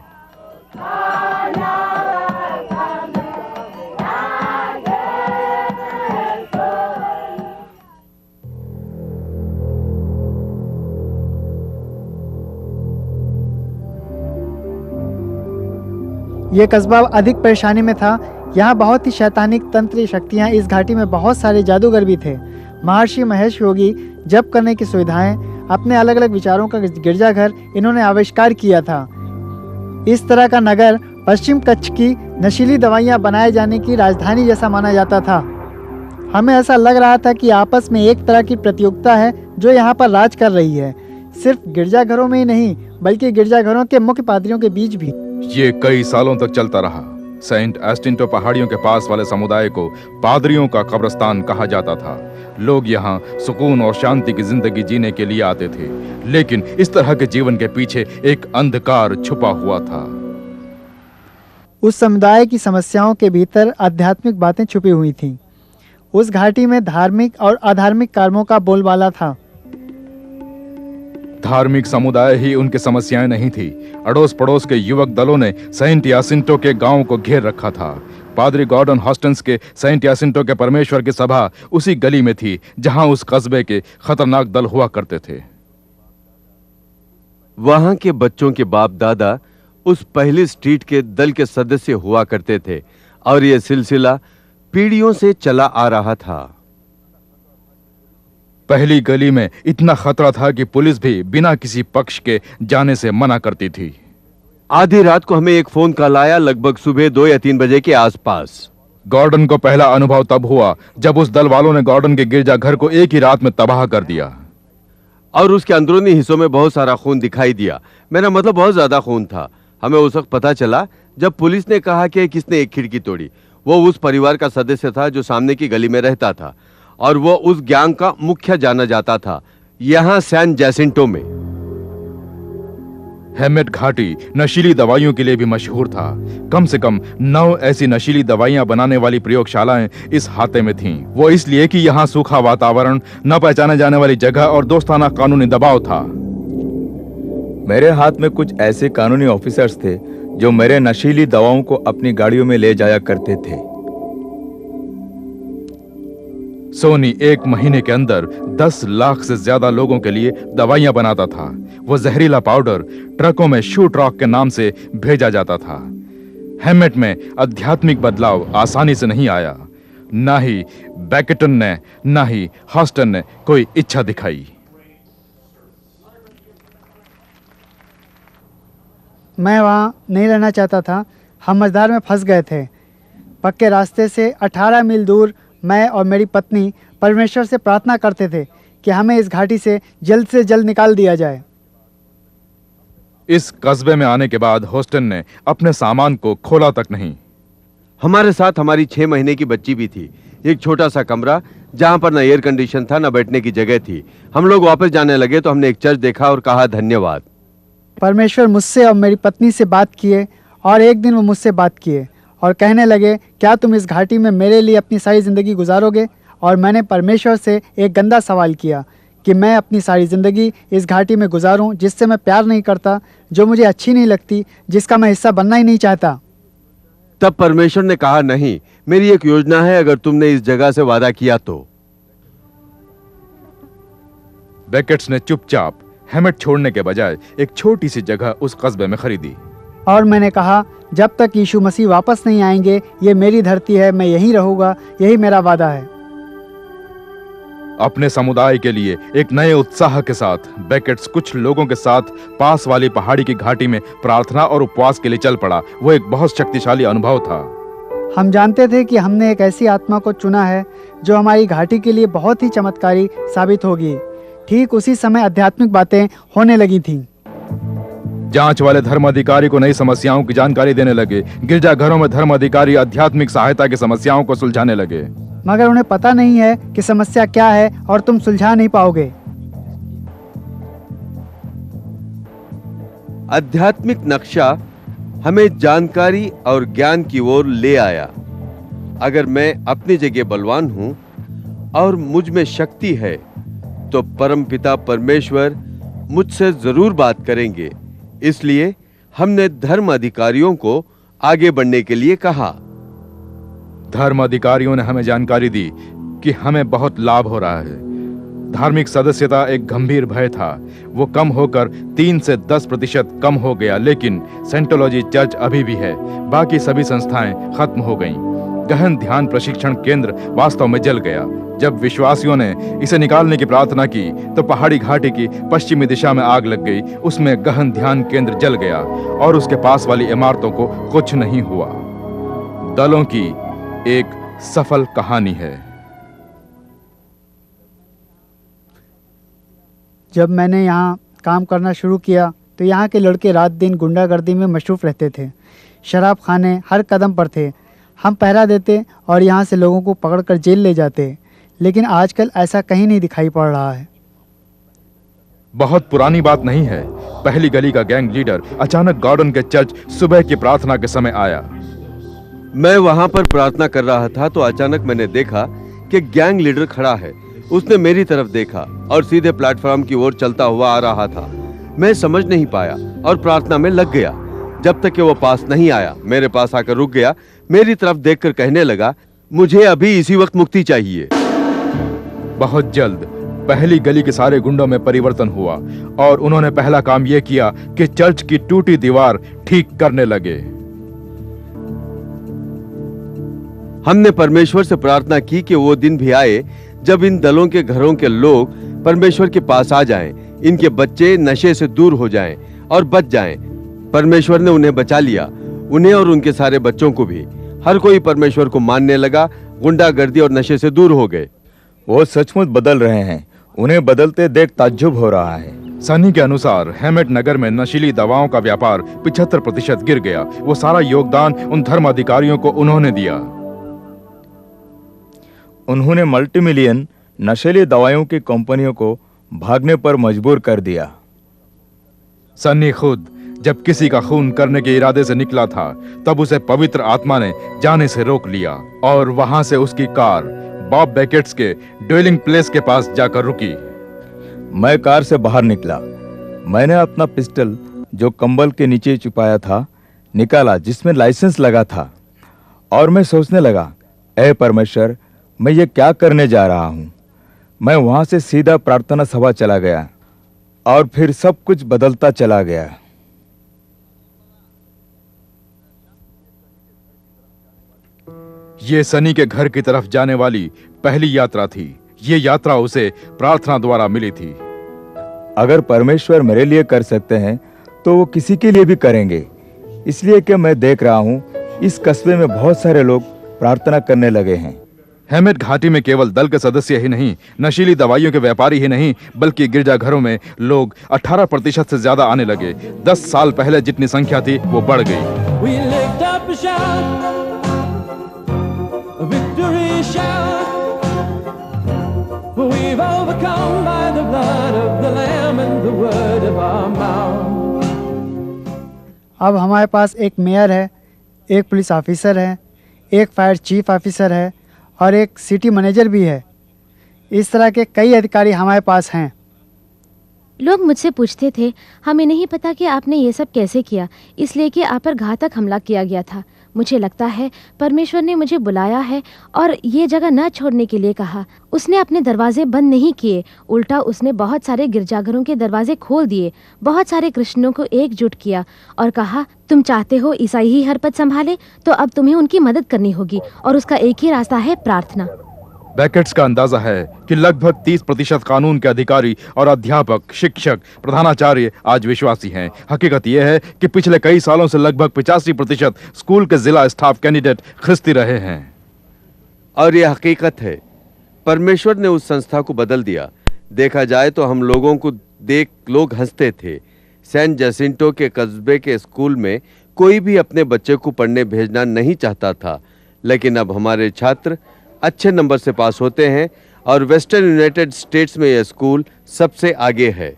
ये कस्बा अधिक परेशानी में था। यहाँ बहुत ही शैतानिक तंत्र शक्तियाँ, इस घाटी में बहुत सारे जादूगर भी थे। महर्षि महेश योगी जप करने की सुविधाएं, अपने अलग अलग विचारों का गिरजाघर इन्होंने आविष्कार किया था। इस तरह का नगर पश्चिम कच्छ की नशीली दवाइयाँ बनाए जाने की राजधानी जैसा माना जाता था। हमें ऐसा लग रहा था कि आपस में एक तरह की प्रतियोगिता है जो यहाँ पर राज कर रही है, सिर्फ गिरजाघरों में ही नहीं बल्कि गिरजाघरों के मुख्य पादरियों के बीच भी। ये कई सालों तक चलता रहा। सेंट एस्टिंटो पहाड़ियों के पास वाले समुदाय को पादरियों का कब्रिस्तान कहा जाता था। लोग यहाँ सुकून और शांति की जिंदगी जीने के लिए आते थे, लेकिन इस तरह के जीवन के पीछे एक अंधकार छुपा हुआ था। उस समुदाय की समस्याओं के भीतर आध्यात्मिक बातें छुपी हुई थीं। उस घाटी में धार्मिक और अधार्मिक कर्मों का बोलबाला था। धार्मिक समुदाय ही उनकी समस्याएं नहीं थी। अड़ोस पड़ोस के युवक दलों ने सेंट यासिंटो के गांव को घेर रखा था। पादरी गॉर्डन हॉस्टन्स के सेंट यासिंटो के परमेश्वर की सभा उसी गली में थी जहां उस कस्बे के खतरनाक दल हुआ करते थे। वहां के बच्चों के बाप दादा उस पहली स्ट्रीट के दल के सदस्य हुआ करते थे और यह सिलसिला पीढ़ियों से चला आ रहा था। पहली गली में इतना खतरा था कि पुलिस भी बिना किसी पक्ष के जाने से मना करती थी। आधी रात को हमें एक फोन कॉल आया, लगभग सुबह 2 या 3 बजे के आसपास। गॉर्डन को पहला अनुभव तब हुआ जब उस दल वालों ने गॉर्डन के गिरजाघर को एक ही रात में तबाह कर दिया और उसके अंदरूनी हिस्सों में बहुत सारा खून दिखाई दिया। मेरा मतलब बहुत ज्यादा खून था। हमें उस वक्त पता चला जब पुलिस ने कहा कि किसने एक खिड़की तोड़ी। वो उस परिवार का सदस्य था जो सामने की गली में रहता था और वो उस गैंग का मुखिया जाना जाता था यहाँ सैन जैसिंटो में। हेमेट घाटी नशीली दवाइयों के लिए भी मशहूर था। कम से कम 9 ऐसी नशीली दवाइयां बनाने वाली प्रयोगशालाएं इस हाते में थीं। वो इसलिए कि यहाँ सूखा वातावरण, न पहचाने जाने वाली जगह और दोस्ताना कानूनी दबाव था। मेरे हाथ में कुछ ऐसे कानूनी ऑफिसर्स थे जो मेरे नशीली दवाओं को अपनी गाड़ियों में ले जाया करते थे। सोनी 1 महीने के अंदर 10 लाख से ज्यादा लोगों के लिए दवाइयां बनाता था। वो जहरीला पाउडर ट्रकों में शूट रॉक के नाम से भेजा जाता था। हेमेट में आध्यात्मिक बदलाव आसानी से नहीं आया। ना ही बैकेटन ने ना ही हॉस्टन ने कोई इच्छा दिखाई। मैं वहाँ नहीं रहना चाहता था। हम मझधार में फंस गए थे। पक्के रास्ते से 18 मील दूर मैं और मेरी पत्नी परमेश्वर से प्रार्थना करते थे कि हमें इस घाटी से जल्द निकाल दिया जाए। इस कस्बे में आने के बाद हॉस्टन ने अपने सामान को खोला तक नहीं। हमारे साथ हमारी 6 महीने की बच्ची भी थी। एक छोटा सा कमरा जहां पर न एयर कंडीशन था न बैठने की जगह थी। हम लोग वापस जाने लगे तो हमने एक चर्च देखा और कहा धन्यवाद। परमेश्वर मुझसे और मेरी पत्नी से बात किए और एक दिन वो मुझसे बात किए और कहने लगे, क्या तुम इस घाटी में मेरे लिए अपनी सारी ज़िंदगी गुजारोगे? और मैंने परमेश्वर से एक गंदा सवाल किया कि मैं अपनी सारी ज़िंदगी इस घाटी में गुजारूं जिससे मैं प्यार नहीं करता, जो मुझे अच्छी नहीं लगती, जिसका मैं हिस्सा बनना ही नहीं चाहता। तब परमेश्वर ने कहा, नहीं, मेरी एक योजना है अगर तुमने इस जगह से वादा किया तो। बेकेट्स ने चुपचाप हेमेट छोड़ने के बजाय एक छोटी सी जगह उस कस्बे में खरीदी। और मैंने कहा, जब तक यीशु मसीह वापस नहीं आएंगे, ये मेरी धरती है, मैं यहीं रहूंगा, यही मेरा वादा है। अपने समुदाय के लिए एक नए उत्साह के साथ बेकेट्स कुछ लोगों के साथ पास वाली पहाड़ी की घाटी में प्रार्थना और उपवास के लिए चल पड़ा। वो एक बहुत शक्तिशाली अनुभव था। हम जानते थे कि हमने एक ऐसी आत्मा को चुना है जो हमारी घाटी के लिए बहुत ही चमत्कारी साबित होगी। ठीक उसी समय आध्यात्मिक बातें होने लगी थीं। जांच वाले धर्म अधिकारी को नई समस्याओं की जानकारी देने लगे। गिरजाघरों में धर्म अधिकारी आध्यात्मिक सहायता की समस्याओं को सुलझाने लगे। मगर उन्हें पता नहीं है कि समस्या क्या है और तुम सुलझा नहीं पाओगे। आध्यात्मिक नक्शा हमें जानकारी और ज्ञान की ओर ले आया। अगर मैं अपनी जगह बलवान हूं और मुझ में शक्ति है तो परमपिता परमेश्वर मुझसे जरूर बात करेंगे। इसलिए हमने धर्म अधिकारियों को आगे बढ़ने के लिए कहा। धर्म अधिकारियों ने हमें जानकारी दी कि हमें बहुत लाभ हो रहा है। धार्मिक सदस्यता एक गंभीर भय था। वो कम होकर 3 से 10% कम हो गया, लेकिन सेंटोलॉजी चर्च अभी भी है। बाकी सभी संस्थाएं खत्म हो गईं। गहन ध्यान प्रशिक्षण केंद्र वास्तव में जल गया। जब विश्वासियों ने इसे निकालने की प्रार्थना की तो पहाड़ी घाटी की पश्चिमी दिशा में आग लग गई। उसमें गहन ध्यान केंद्र जल गया और उसके पास वाली इमारतों को कुछ नहीं हुआ। दलों की एक सफल कहानी है। जब मैंने यहाँ काम करना शुरू किया तो यहाँ के लड़के रात दिन गुंडागर्दी में मशरूफ़ रहते थे। शराब खाने हर कदम पर थे। हम पहरा देते और यहाँ से लोगों को पकड़कर जेल ले जाते, लेकिन आजकल ऐसा कहीं नहीं दिखाई पड़ रहा है। बहुत पुरानी बात नहीं है। पहली गली का गैंग लीडर अचानक गॉर्डन के चर्च सुबह की प्रार्थना के समय आया। मैं वहां पर प्रार्थना कर रहा था तो अचानक मैंने देखा कि गैंग लीडर खड़ा है। उसने मेरी तरफ देखा और सीधे प्लेटफॉर्म की ओर चलता हुआ आ रहा था। मैं समझ नहीं पाया और प्रार्थना में लग गया जब तक कि वो पास नहीं आया। मेरे पास आकर रुक गया, मेरी तरफ देखकर कहने लगा, मुझे अभी इसी वक्त मुक्ति चाहिए। बहुत जल्द पहली गली के सारे गुंडों में परिवर्तन हुआ और उन्होंने पहला काम यह किया कि चर्च की टूटी दीवार ठीक करने लगे। हमने परमेश्वर से प्रार्थना की कि वो दिन भी आए जब इन दलों के घरों के लोग परमेश्वर के पास आ जाएं, इनके बच्चे नशे से दूर हो जाएं और बच जाएं। परमेश्वर ने उन्हें बचा लिया, उन्हें और उनके सारे बच्चों को भी। हर कोई परमेश्वर को मानने लगा, गुंडागर्दी और नशे से दूर हो गए। वो सचमुच बदल रहे हैं। उन्हें बदलते देख ताज्जुब हो रहा है। सनी के अनुसार हेमेट नगर में नशीली दवाओं का व्यापार 75% गिर गया। वो सारा योगदान उन धर्म अधिकारियों को उन्होंने दिया। उन्होंने मल्टीमिलियन नशीली दवाइयों की कंपनियों को भागने पर मजबूर कर दिया। सन्नी खुद जब किसी का खून करने के इरादे से निकला था तब उसे पवित्र आत्मा ने जाने से रोक लिया और वहां से उसकी कार बॉब बेकेट्स के ड्वेलिंग प्लेस के पास जाकर रुकी। मैं कार से बाहर निकला। मैंने अपना पिस्टल जो कंबल के नीचे छुपाया था निकाला, जिसमें लाइसेंस लगा था, और मैं सोचने लगा, ऐ परमेश्वर, मैं ये क्या करने जा रहा हूं। मैं वहां से सीधा प्रार्थना सभा चला गया और फिर सब कुछ बदलता चला गया। ये सनी के घर की तरफ जाने वाली पहली यात्रा थी। ये यात्रा उसे प्रार्थना द्वारा मिली थी। अगर परमेश्वर मेरे लिए कर सकते हैं तो वो किसी के लिए भी करेंगे। इसलिए कि मैं देख रहा हूं इस कस्बे में बहुत सारे लोग प्रार्थना करने लगे हैं। हेमेट घाटी में केवल दल के सदस्य ही नहीं, नशीली दवाइयों के व्यापारी ही नहीं, बल्कि गिरजाघरों में लोग 18% से ज्यादा आने लगे। 10 साल पहले जितनी संख्या थी वो बढ़ गई। We lift up a shout, a victory shout, for we've overcome by the blood of the Lamb and the word of our mouth. अब हमारे पास एक मेयर है, एक पुलिस ऑफिसर है, एक फायर चीफ ऑफिसर है और एक सिटी मैनेजर भी है। इस तरह के कई अधिकारी हमारे पास हैं। लोग मुझसे पूछते थे, हमें नहीं पता कि आपने ये सब कैसे किया, इसलिए कि आप पर घातक हमला किया गया था। मुझे लगता है परमेश्वर ने मुझे बुलाया है और ये जगह न छोड़ने के लिए कहा। उसने अपने दरवाजे बंद नहीं किए, उल्टा उसने बहुत सारे गिरजाघरों के दरवाजे खोल दिए, बहुत सारे क्रिश्चियनों को एकजुट किया और कहा, तुम चाहते हो ईसाई ही हर पद संभाले, तो अब तुम्हें उनकी मदद करनी होगी और उसका एक ही रास्ता है, प्रार्थना। बेकेट्स का अंदाजा है कि लगभग 30% कानून के अधिकारी और अध्यापक, शिक्षक, प्रधानाचार्य आज विश्वासी हैं। हकीकत यह है कि पिछले कई सालों से लगभग 85% स्कूल के जिला स्टाफ कैंडिडेट ख्रिस्ती रहे हैं। और यह हकीकत है, परमेश्वर ने उस संस्था को बदल दिया। देखा जाए तो हम लोगों को देख लोग हंसते थे। सैन जैसिंटो के कस्बे के स्कूल में कोई भी अपने बच्चे को पढ़ने भेजना नहीं चाहता था, लेकिन अब हमारे छात्र अच्छे नंबर से पास होते हैं और वेस्टर्न यूनाइटेड स्टेट्स में यह स्कूल सबसे आगे है।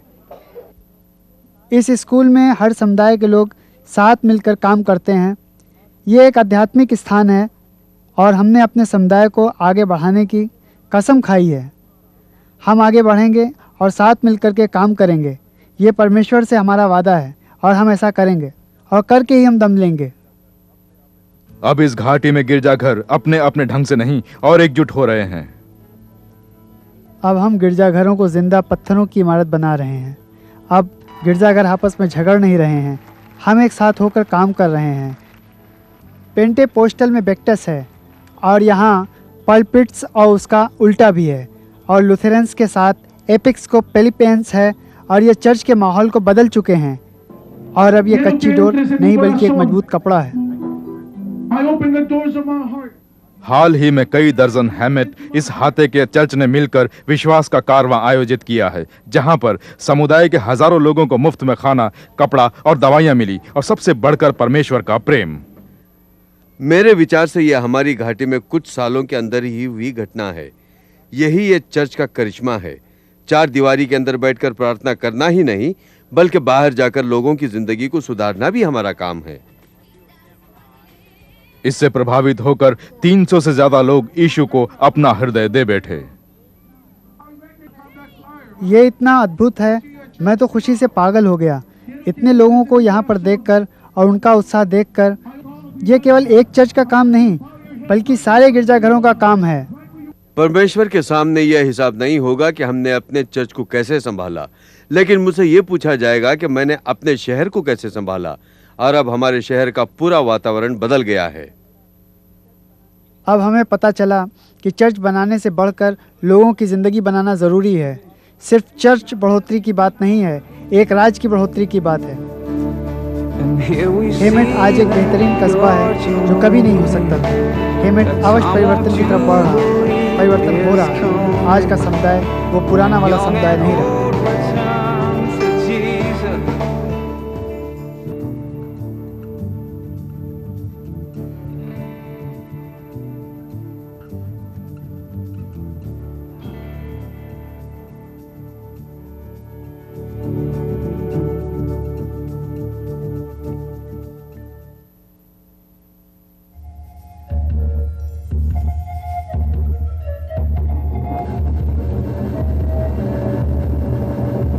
इस स्कूल में हर समुदाय के लोग साथ मिलकर काम करते हैं। ये एक आध्यात्मिक स्थान है और हमने अपने समुदाय को आगे बढ़ाने की कसम खाई है। हम आगे बढ़ेंगे और साथ मिलकर के काम करेंगे। ये परमेश्वर से हमारा वादा है और हम ऐसा करेंगे और करके ही हम दम लेंगे। अब इस घाटी में गिरजाघर अपने अपने ढंग से नहीं और एकजुट हो रहे हैं। अब हम गिरजाघरों को जिंदा पत्थरों की इमारत बना रहे हैं। अब गिरजाघर आपस में झगड़ नहीं रहे हैं, हम एक साथ होकर काम कर रहे हैं। पेंटे पोस्टल में बेक्टस है और यहाँ पल्पिट्स और उसका उल्टा भी है, और लुथेरेंस के साथ एपिक्स को पेलिपेंस है, और ये चर्च के माहौल को बदल चुके हैं। और अब ये कच्ची डोर नहीं बल्कि एक मजबूत कपड़ा है। हाल ही में कई दर्जन हैमेट इस हाथे के चर्च ने मिलकर विश्वास का कारवां आयोजित किया है, जहां पर समुदाय के हजारों लोगों को मुफ्त में खाना, कपड़ा और दवाइयां मिली, और सबसे बढ़कर परमेश्वर का प्रेम। मेरे विचार से यह हमारी घाटी में कुछ सालों के अंदर ही हुई घटना है। यही ये चर्च का करिश्मा है। चार दीवारी के अंदर बैठकर प्रार्थना करना ही नहीं, बल्कि बाहर जाकर लोगों की जिंदगी को सुधारना भी हमारा काम है। इससे प्रभावित होकर 300 से ज्यादा लोग यीशु को अपना हृदय दे बैठे। ये इतना अद्भुत है, मैं तो खुशी से पागल हो गया इतने लोगों को यहाँ पर देखकर और उनका उत्साह देखकर। ये केवल एक चर्च का काम नहीं, बल्कि सारे गिरजाघरों का काम है। परमेश्वर के सामने यह हिसाब नहीं होगा कि हमने अपने चर्च को कैसे संभाला, लेकिन मुझसे यह पूछा जाएगा कि मैंने अपने शहर को कैसे संभाला। और अब हमारे शहर का पूरा वातावरण बदल गया है। अब हमें पता चला कि चर्च बनाने से बढ़कर लोगों की ज़िंदगी बनाना ज़रूरी है। सिर्फ चर्च बढ़ोतरी की बात नहीं है, एक राज की बढ़ोतरी की बात है। हेमेट आज एक बेहतरीन कस्बा है जो कभी नहीं हो सकता था। हेमेट अवश्य परिवर्तन की तरफ बढ़ रहा है, परिवर्तन हो रहा है। आज का समुदाय वो पुराना वाला समुदाय नहीं रहा।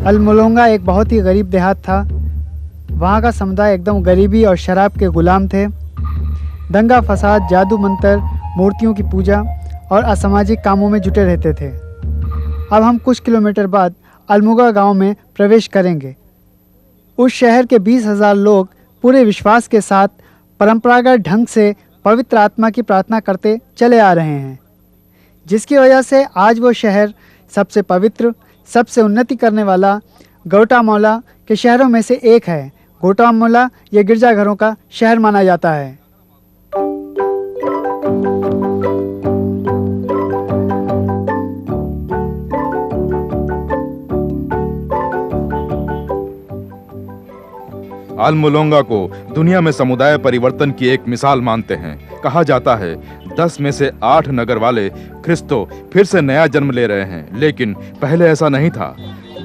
अल्मोलोंगा एक बहुत ही गरीब देहात था। वहाँ का समुदाय एकदम गरीबी और शराब के गुलाम थे। दंगा फसाद, जादू मंत्र, मूर्तियों की पूजा और असामाजिक कामों में जुटे रहते थे। अब हम कुछ किलोमीटर बाद अल्मोगा गांव में प्रवेश करेंगे। उस शहर के 20,000 लोग पूरे विश्वास के साथ परंपरागत ढंग से पवित्र आत्मा की प्रार्थना करते चले आ रहे हैं, जिसकी वजह से आज वो शहर सबसे पवित्र, सबसे उन्नति करने वाला गौटामोला के शहरों में से एक है। गौटामोला ये गिरजाघरों का शहर माना जाता है। अल्मोलोंगा को दुनिया में समुदाय परिवर्तन की एक मिसाल मानते हैं। कहा जाता है 10 में से 8 नगर वाले ख्रिस्तो फिर से नया जन्म ले रहे हैं, लेकिन पहले ऐसा नहीं था।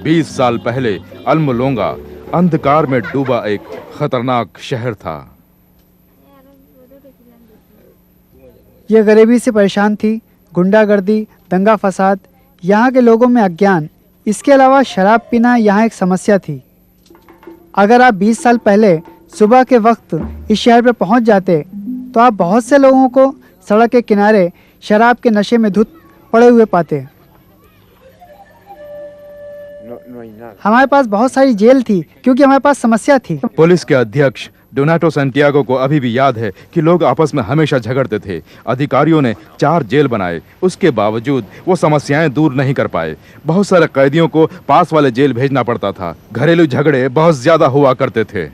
20 साल पहले अल्मोलोंगा अंधकार में डूबा एक खतरनाक शहर था। यह गरीबी से परेशान थी, गुंडागर्दी, दंगा फसाद, यहाँ के लोगों में अज्ञान, इसके अलावा शराब पीना यहाँ एक समस्या थी। अगर आप 20 साल पहले सुबह के वक्त इस शहर पर पहुँच जाते तो आप बहुत से लोगों को सड़क के किनारे शराब के नशे में धुत पड़े हुए पाते। हमारे पास बहुत सारी जेल थी क्योंकि हमारे पास समस्या थी। पुलिस के अध्यक्ष डोनाटो सैंटियागो को अभी भी याद है कि लोग आपस में हमेशा झगड़ते थे। अधिकारियों ने 4 जेल बनाए, उसके बावजूद वो समस्याएं दूर नहीं कर पाए। बहुत सारे कैदियों को पास वाले जेल भेजना पड़ता था। घरेलू झगड़े बहुत ज्यादा हुआ करते थे।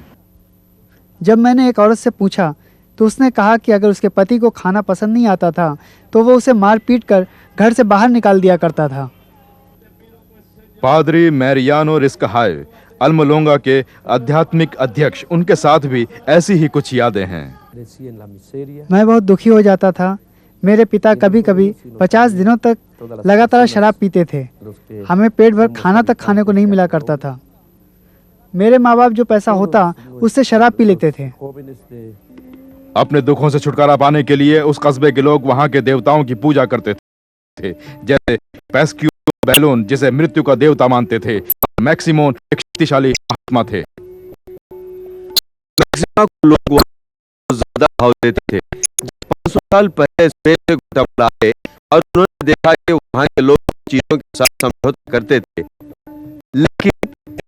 जब मैंने एक औरत से पूछा तो उसने कहा कि अगर उसके पति को खाना पसंद नहीं आता था तो वो उसे मार पीट कर घर से बाहर निकाल दिया करता था। पादरी मैरियानो रिस्कहाय, अल्मोलोंगा के आध्यात्मिक अध्यक्ष, उनके साथ भी ऐसी ही कुछ यादें हैं। मैं बहुत दुखी हो जाता था। मेरे पिता कभी कभी 50 दिनों तक लगातार शराब पीते थे। हमें पेट भर खाना तक खाने को नहीं मिला करता था। मेरे माँ बाप जो पैसा होता उससे शराब पी लेते थे। अपने दुखों से छुटकारा पाने के लिए उस कस्बे के लोग वहां के देवताओं की पूजा करते थे, जैसे पैस्क्यू बैलून, जिसे मृत्यु का देवता मानते थे। मैक्सिमोन एक शक्तिशाली आत्मा थे। मैक्सिमा को लोग बहुत ज्यादा भाव देते थे। 500 साल पहले स्पेन से घुटमला आए और उन्होंने देखा कि वहाँ के लोग चीजों के साथ समझौता करते थे, लेकिन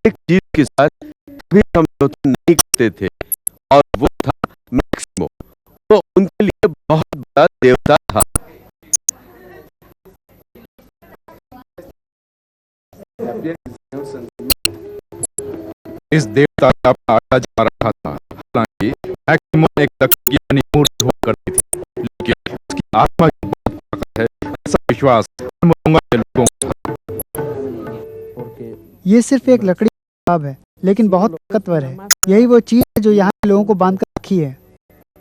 एक चीज के साथ कभी समझौता नहीं करते थे, और वो था मैक्सिमो। वो उनके लिए बहुत बड़ा देवता था। इस देवता का अपना आटा जमा रखा था। हालांकि मैक्सिमो एक लकड़ी की बनी मूर्ति हुआ करती थी, लेकिन उसकी आत्मा की बहुत ताकत है, ऐसा विश्वास मोंगा के लोगों का था। ये सिर्फ एक लकड़ी की किताब है, लेकिन बहुत ताकतवर है। यही वो चीज है जो यहाँ के लोगों को बांध कर रखी है।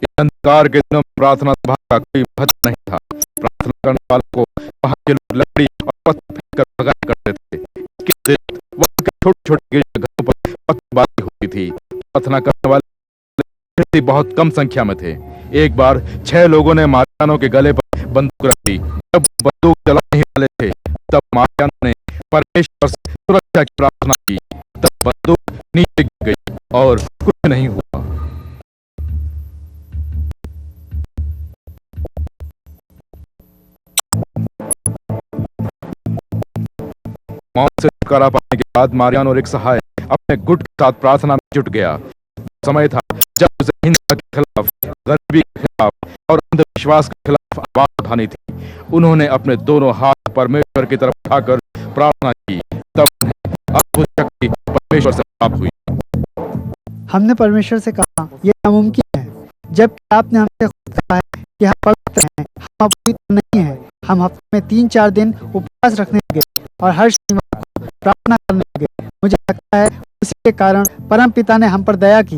इस अंधकार के दिनों में प्रार्थना सभा का कोई महत्व नहीं था। प्रार्थना करने वालों को वहाँ के लोग लकड़ी और पत्थर फेंक कर भगाया करते थे। इसके अतिरिक्त वहाँ के छोटे-छोटे गिरजाघरों पर पत्थरबाजी होती थी। प्रार्थना करने वाले बहुत कम संख्या में थे। एक बार 6 लोगों ने मारियानो के गले पर बंदूक रख दी। जब बंदूक चलाने ही वाले थे, तब मारियानो ने परमेश्वर से सुरक्षा की प्रार्थना की। तब बंदूक नीचे गिर गई और कुछ नहीं हुआ। मौत से छुटकारा पाने के बाद मारियानो और एक सहाय अपने गुट के साथ प्रार्थना में जुट गया। समय था जब उसे हिंसा के खिलाफ, गरीबी के खिलाफ और अंधविश्वास के खिलाफ आवाज उठानी थी। उन्होंने अपने दोनों हाथ परमेश्वर की तरफ उठाकर प्रार्थना की। तब उन्हें अद्भुत शक्ति परमेश्वर से प्राप्त हुई। हमने परमेश्वर से कहा, यह नामुमकिन है, जबकि आपने हमसे खुद कहा है कि हम पवित्र हैं। हम अपवित्र नहीं हैं। हम हफ्ते में 3-4 दिन उपवास रखने लगे और हर शनिवार को प्रार्थना करने लगे। मुझे लगता है उसी के कारण परम पिता ने हम पर दया की।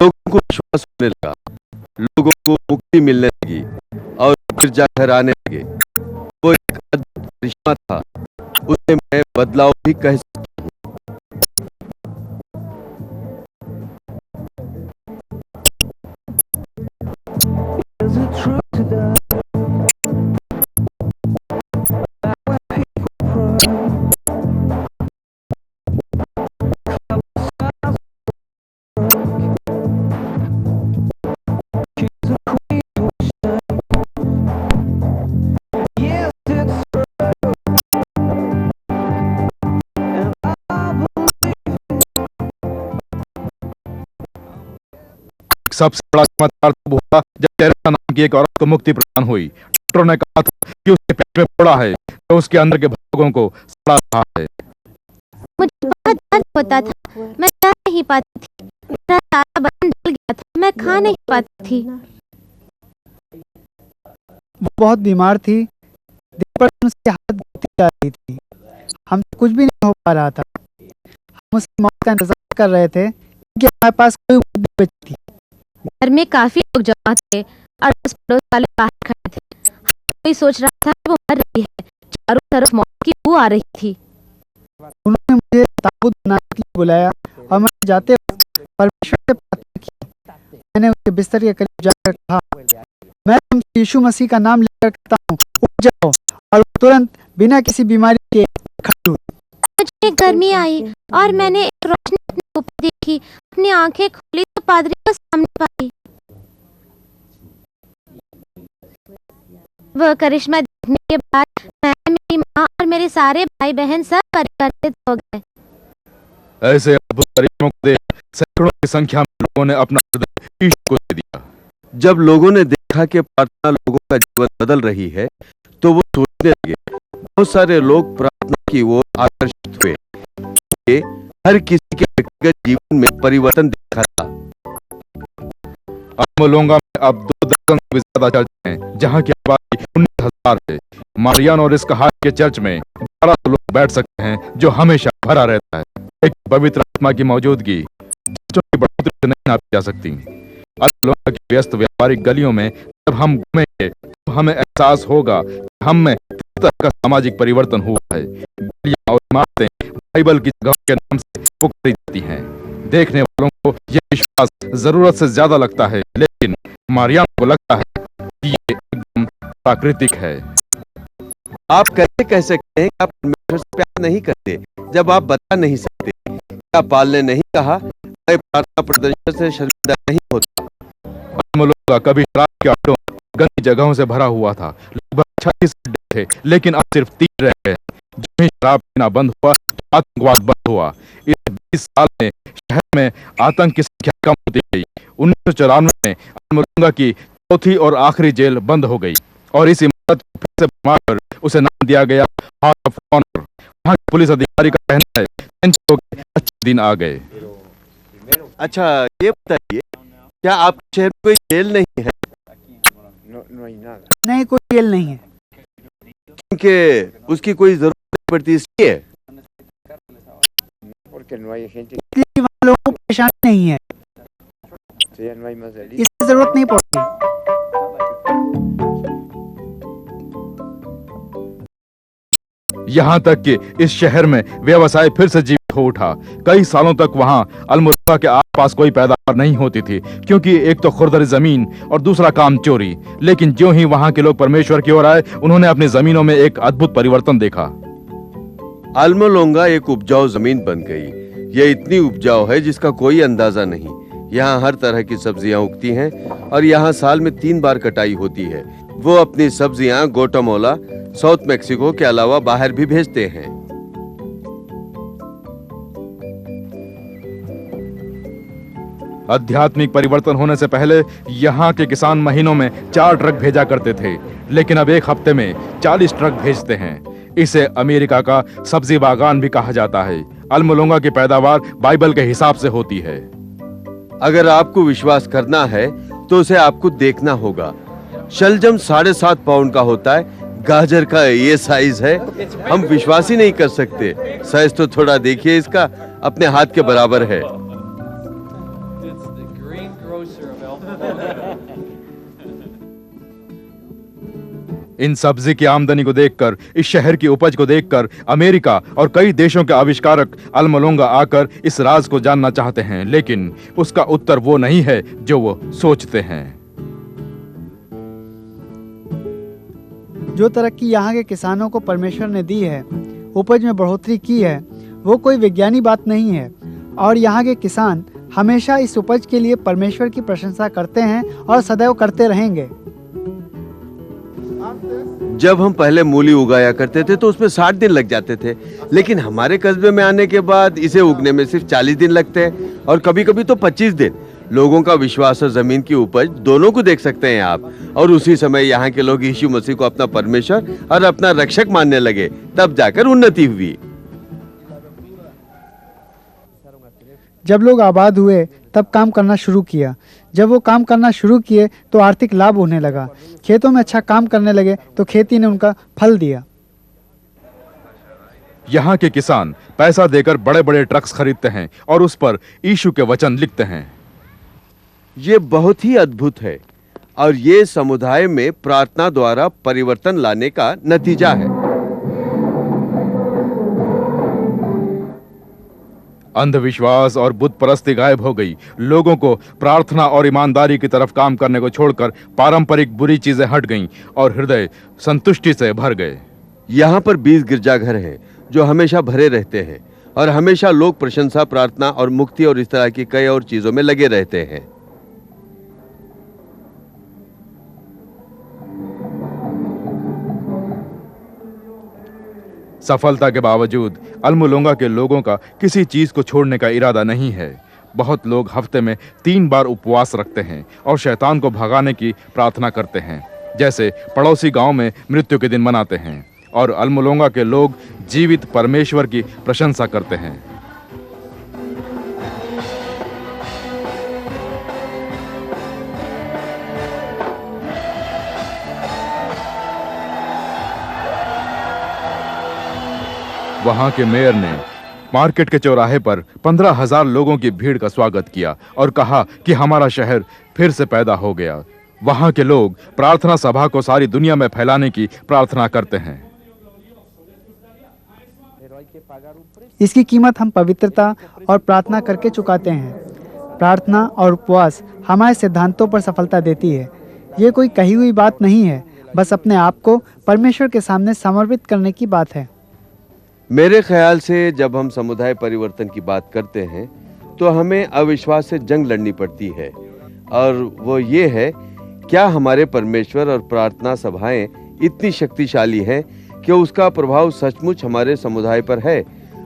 लोगों को विश्वास होने लगा, लोगों को मुक्ति मिलने लगी और गिरजाघर आने लगे। वो एक अद्भुत करिश्मा था। उसे मैं बदलाव भी कह सकता हूँ। सबसे बड़ा चमत्कार तब हुआ जब टेरेसा नाम की एक औरत को मुक्ति प्रदान हुई। डॉक्टर ने कहा था कि उसके पेट में फोड़ा है, तो उसके अंदर के भागों को सड़ा रहा है। मुझे बहुत दर्द होता था। मैं चल नहीं पाती थी। मेरा सारा बदन जल गया था। मैं खा नहीं पाती थी। वो बहुत बीमार थी। दिन पर दिन उसकी हालत बढ़ती जा रही थी। हमसे कुछ भी नहीं हो पा रहा था। हम उसकी मौत का इंतजार कर रहे थे, क्योंकि हमारे पास कोई उम्मीद नहीं बची थी। घर में काफी लोग जमा थे और उस पड़ोस वाले बाहर खड़े थे। कोई सोच रहा था कि वो मर रही है। चारों तरफ मौत की बू आ रही थी। उन्होंने मुझे ताबूत बनाने के लिए बुलाया और मैं जाते वक्त परमेश्वर से प्रार्थना की। मैंने उसके बिस्तर के करीब जाकर कहा, मैं तुमसे यीशु मसीह का नाम लेकर कहता हूँ, उठ जाओ। और वो तुरंत बिना किसी बीमारी के खड़ी हुई। मुझे एक गर्मी आई और मैंने एक रोशनी अपने ऊपर देखी। अपनी आंखें खोली तो पादरी को सामने पाई। वह करिश्मा देखने के बाद मैं, मेरी माँ और मेरे सारे भाई बहन सब परिवर्तित हो गए। ऐसे अद्भुत करिश्मों को देख सैकड़ों की संख्या में लोगों ने अपना हृदय यीशु को दे दिया। जब लोगों ने देखा कि प्रार्थना लोगों का जीवन बदल रही है, तो वो सोचने लगे। बहुत सारे लोग प्रार्थना की ओर आकर्षित हुए। ये हर किसी के व्यक्तिगत जीवन में परिवर्तन देखा था। अमलोंगा में अब 2 दर्जन से भी ज्यादा चर्च हैं, जहाँ की आबादी 19,000 है। मारियानो और इसका हाथ के चर्च में 1200 लोग बैठ सकते हैं, जो हमेशा भरा रहता है। एक पवित्र आत्मा की मौजूदगी चर्चों की बढ़ोतरी से नहीं नापी जा सकती। अमलोंगा की व्यस्त व्यापारिक गलियों में जब हम घूमेंगे, तो हमें एहसास होगा कि हम में किस तरह का सामाजिक परिवर्तन हुआ है। गलियां और इमारतें बाइबल की जगह के नाम से पुकारी जाती हैं। देखने वालों को यह विश्वास जरूरत से ज्यादा लगता है, लेकिन मारियानो को लगता है कि ये एकदम प्राकृतिक है। आप कैसे कह सकते हैं कि आप परमेश्वर से प्यार नहीं करते, जब आप बता नहीं सकते? क्या पाल ने नहीं कहा, मैं प्रार्थना प्रदर्शन से शर्मिंदा नहीं होता? अमलोंगा कभी शराब के अड्डों, गंदी जगहों से भरा हुआ था। लगभग 36 थे, लेकिन अब सिर्फ 3 रह गए। जब ही शराब पीना बंद हुआ तो आतंकवाद बंद हुआ। इस 20 साल में शहर में आतंक की संख्या कम होती गई। 1994 में अल्मोलोंगा की चौथी और आखिरी जेल बंद हो गई और इस इमारत को फिर से बनवाकर उसे नाम दिया गया हाउस ऑफ ऑनर। वहाँ के पुलिस अधिकारी का कहना है अच्छे दिन आ गए। अच्छा, ये बताइए, क्या आपके शहर में कोई जेल नहीं है? नहीं, कोई जेल नहीं है। क्योंकि उसकी कोई जरूरत नहीं पड़ती इसलिए? इसलिए वहाँ लोगों को परेशानी नहीं है, इसकी जरूरत नहीं पड़ती। यहाँ तक कि इस शहर में व्यवसाय फिर से जीवित हो उठा। कई सालों तक वहाँ अल्मोलोंगा के आसपास कोई पैदावार नहीं होती थी, क्योंकि एक तो खुरदरी जमीन और दूसरा काम चोरी। लेकिन ज्यों ही वहाँ के लोग परमेश्वर की ओर आए, उन्होंने अपनी जमीनों में एक अद्भुत परिवर्तन देखा। अल्मोलोंगा एक उपजाऊ जमीन बन गई। ये इतनी उपजाऊ है जिसका कोई अंदाजा नहीं। यहाँ हर तरह की सब्जियां उगती हैं और यहाँ साल में 3 बार कटाई होती है। वो अपनी सब्जियां ग्वाटेमाला, साउथ मैक्सिको के अलावा बाहर भी भेजते हैं। आध्यात्मिक परिवर्तन होने से पहले यहाँ के किसान महीनों में 4 ट्रक भेजा करते थे, लेकिन अब एक हफ्ते में 40 ट्रक भेजते हैं। इसे अमेरिका का सब्जी बागान भी कहा जाता है। अल्मोलोंगा की पैदावार बाइबल के हिसाब से होती है। अगर आपको विश्वास करना है तो उसे आपको देखना होगा। शलजम 7.5 पाउंड का होता है। गाजर का ये साइज है, हम विश्वास ही नहीं कर सकते। साइज तो थोड़ा देखिए, इसका अपने हाथ के बराबर है। इन सब्जी की आमदनी को देखकर, इस शहर की उपज को देखकर अमेरिका और कई देशों के आविष्कारक अल्मोलोंगा आकर इस राज को जानना चाहते हैं, लेकिन उसका उत्तर वो नहीं है जो वो सोचते हैं। जो तरक्की यहाँ के किसानों को परमेश्वर ने दी है, उपज में बढ़ोतरी की है, वो कोई विज्ञानी बात नहीं है। और यहाँ के किसान हमेशा इस उपज के लिए परमेश्वर की प्रशंसा करते हैं और सदैव करते रहेंगे। जब हम पहले मूली उगाया करते थे तो उसमें 60 दिन लग जाते थे, लेकिन हमारे कस्बे में आने के बाद इसे उगने में सिर्फ 40 दिन लगते हैं और कभी-कभी तो 25 दिन। लोगों का विश्वास और जमीन की उपज दोनों को देख सकते हैं आप। और उसी समय यहाँ के लोग यीशु मसीह को अपना परमेश्वर और अपना रक्षक मानने लगे, तब जाकर उन्नति हुई। जब लोग आबाद हुए तब काम करना शुरू किया। जब वो काम करना शुरू किए तो आर्थिक लाभ होने लगा। खेतों में अच्छा काम करने लगे तो खेती ने उनका फल दिया। यहाँ के किसान पैसा देकर बड़े-बड़े ट्रक्स खरीदते हैं और उस पर यीशु के वचन लिखते हैं। ये बहुत ही अद्भुत है और ये समुदाय में प्रार्थना द्वारा परिवर्तन लाने का नतीजा है। अंधविश्वास और बुत परस्ती गायब हो गई। लोगों को प्रार्थना और ईमानदारी की तरफ काम करने को छोड़कर पारंपरिक बुरी चीजें हट गईं और हृदय संतुष्टि से भर गए। यहाँ पर 20 गिरजाघर हैं जो हमेशा भरे रहते हैं और हमेशा लोग प्रशंसा, प्रार्थना और मुक्ति और इस तरह की कई और चीजों में लगे रहते हैं। सफलता के बावजूद अल्मोलोंगा के लोगों का किसी चीज को छोड़ने का इरादा नहीं है। बहुत लोग हफ्ते में 3 बार उपवास रखते हैं और शैतान को भगाने की प्रार्थना करते हैं, जैसे पड़ोसी गांव में मृत्यु के दिन मनाते हैं। और अल्मोलोंगा के लोग जीवित परमेश्वर की प्रशंसा करते हैं। वहां के मेयर ने मार्केट के चौराहे पर 15,000 लोगों की भीड़ का स्वागत किया और कहा कि हमारा शहर फिर से पैदा हो गया। वहां के लोग प्रार्थना सभा को सारी दुनिया में फैलाने की प्रार्थना करते हैं। इसकी कीमत हम पवित्रता और प्रार्थना करके चुकाते हैं। प्रार्थना और उपवास हमारे सिद्धांतों पर सफलता देती है। ये कोई कही हुई बात नहीं है, बस अपने आप को परमेश्वर के सामने समर्पित करने की बात है। मेरे ख्याल से जब हम समुदाय परिवर्तन की बात करते हैं तो हमें अविश्वास से जंग लड़नी पड़ती है, और वो ये है, क्या हमारे परमेश्वर और प्रार्थना सभाएं इतनी शक्तिशाली हैं कि उसका प्रभाव सचमुच हमारे समुदाय पर है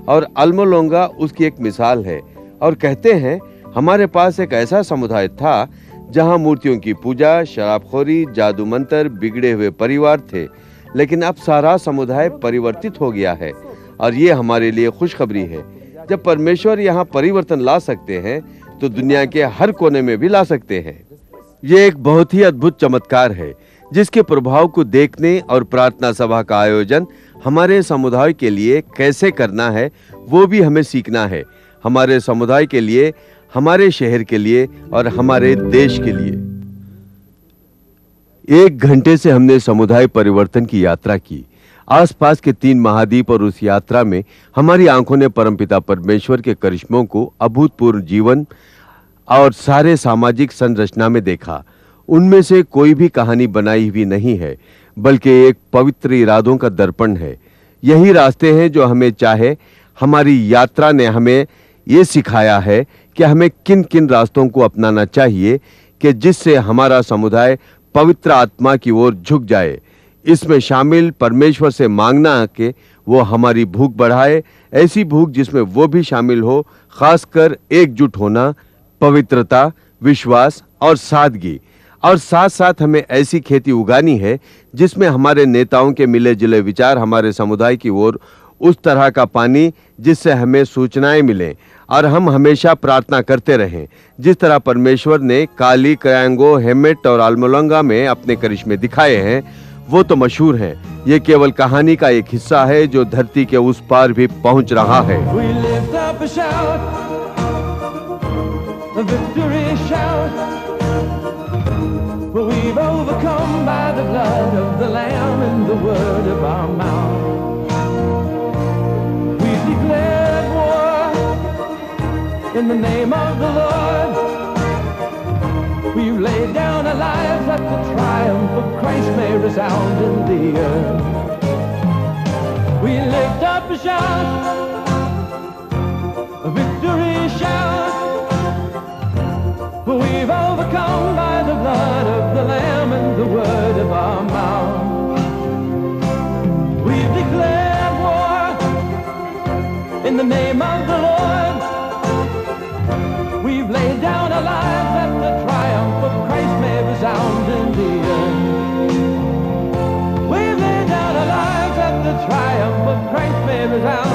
और अल्मोलोंगा उसकी एक मिसाल है। और कहते हैं हमारे पास एक ऐसा समुदाय था जहां मूर्तियों की पूजा, शराबखोरी, जादू मंत्र, बिगड़े हुए परिवार थे, लेकिन अब सारा समुदाय परिवर्तित हो गया है और ये हमारे लिए खुशखबरी है। जब परमेश्वर यहाँ परिवर्तन ला सकते हैं तो दुनिया के हर कोने में भी ला सकते हैं। ये एक बहुत ही अद्भुत चमत्कार है जिसके प्रभाव को देखने और प्रार्थना सभा का आयोजन हमारे समुदाय के लिए कैसे करना है वो भी हमें सीखना है, हमारे समुदाय के लिए, हमारे शहर के लिए और हमारे देश के लिए। 1 घंटे से हमने समुदाय परिवर्तन की यात्रा की। आसपास के 3 महाद्वीप और उस यात्रा में हमारी आंखों ने परमपिता परमेश्वर के करिश्मों को अभूतपूर्व जीवन और सारे सामाजिक संरचना में देखा। उनमें से कोई भी कहानी बनाई हुई नहीं है, बल्कि एक पवित्र इरादों का दर्पण है। यही रास्ते हैं जो हमें चाहे। हमारी यात्रा ने हमें ये सिखाया है कि हमें किन किन रास्तों को अपनाना चाहिए कि जिससे हमारा समुदाय पवित्र आत्मा की ओर झुक जाए। इसमें शामिल परमेश्वर से मांगना कि वो हमारी भूख बढ़ाए, ऐसी भूख जिसमें वो भी शामिल हो, खासकर एकजुट होना, पवित्रता, विश्वास और सादगी। और साथ साथ हमें ऐसी खेती उगानी है जिसमें हमारे नेताओं के मिले जुले विचार हमारे समुदाय की ओर उस तरह का पानी जिससे हमें सूचनाएं मिलें और हम हमेशा प्रार्थना करते रहें, जिस तरह परमेश्वर ने काली, कयांगो, हेमेट और अल्मोलोंगा में अपने करिश्मे दिखाए हैं, वो तो मशहूर हैं। ये केवल कहानी का एक हिस्सा है जो धरती के उस पार भी पहुंच रहा है। We lift up a shout, a victory shout, for we've overcome by the blood of the Lamb and the word of our mouth. We've declared war in the name of the Lord. We've laid down our lives that the triumph of Christ may resound in the earth. We lift up a shout, a victory shout, for we've overcome by the blood of the Lamb and the word of our mouth. We've declared war in the name of the Lord. We've laid down our lives that the triumph of Christ may resound in the earth. We've laid down our lives that the triumph of Christ may resound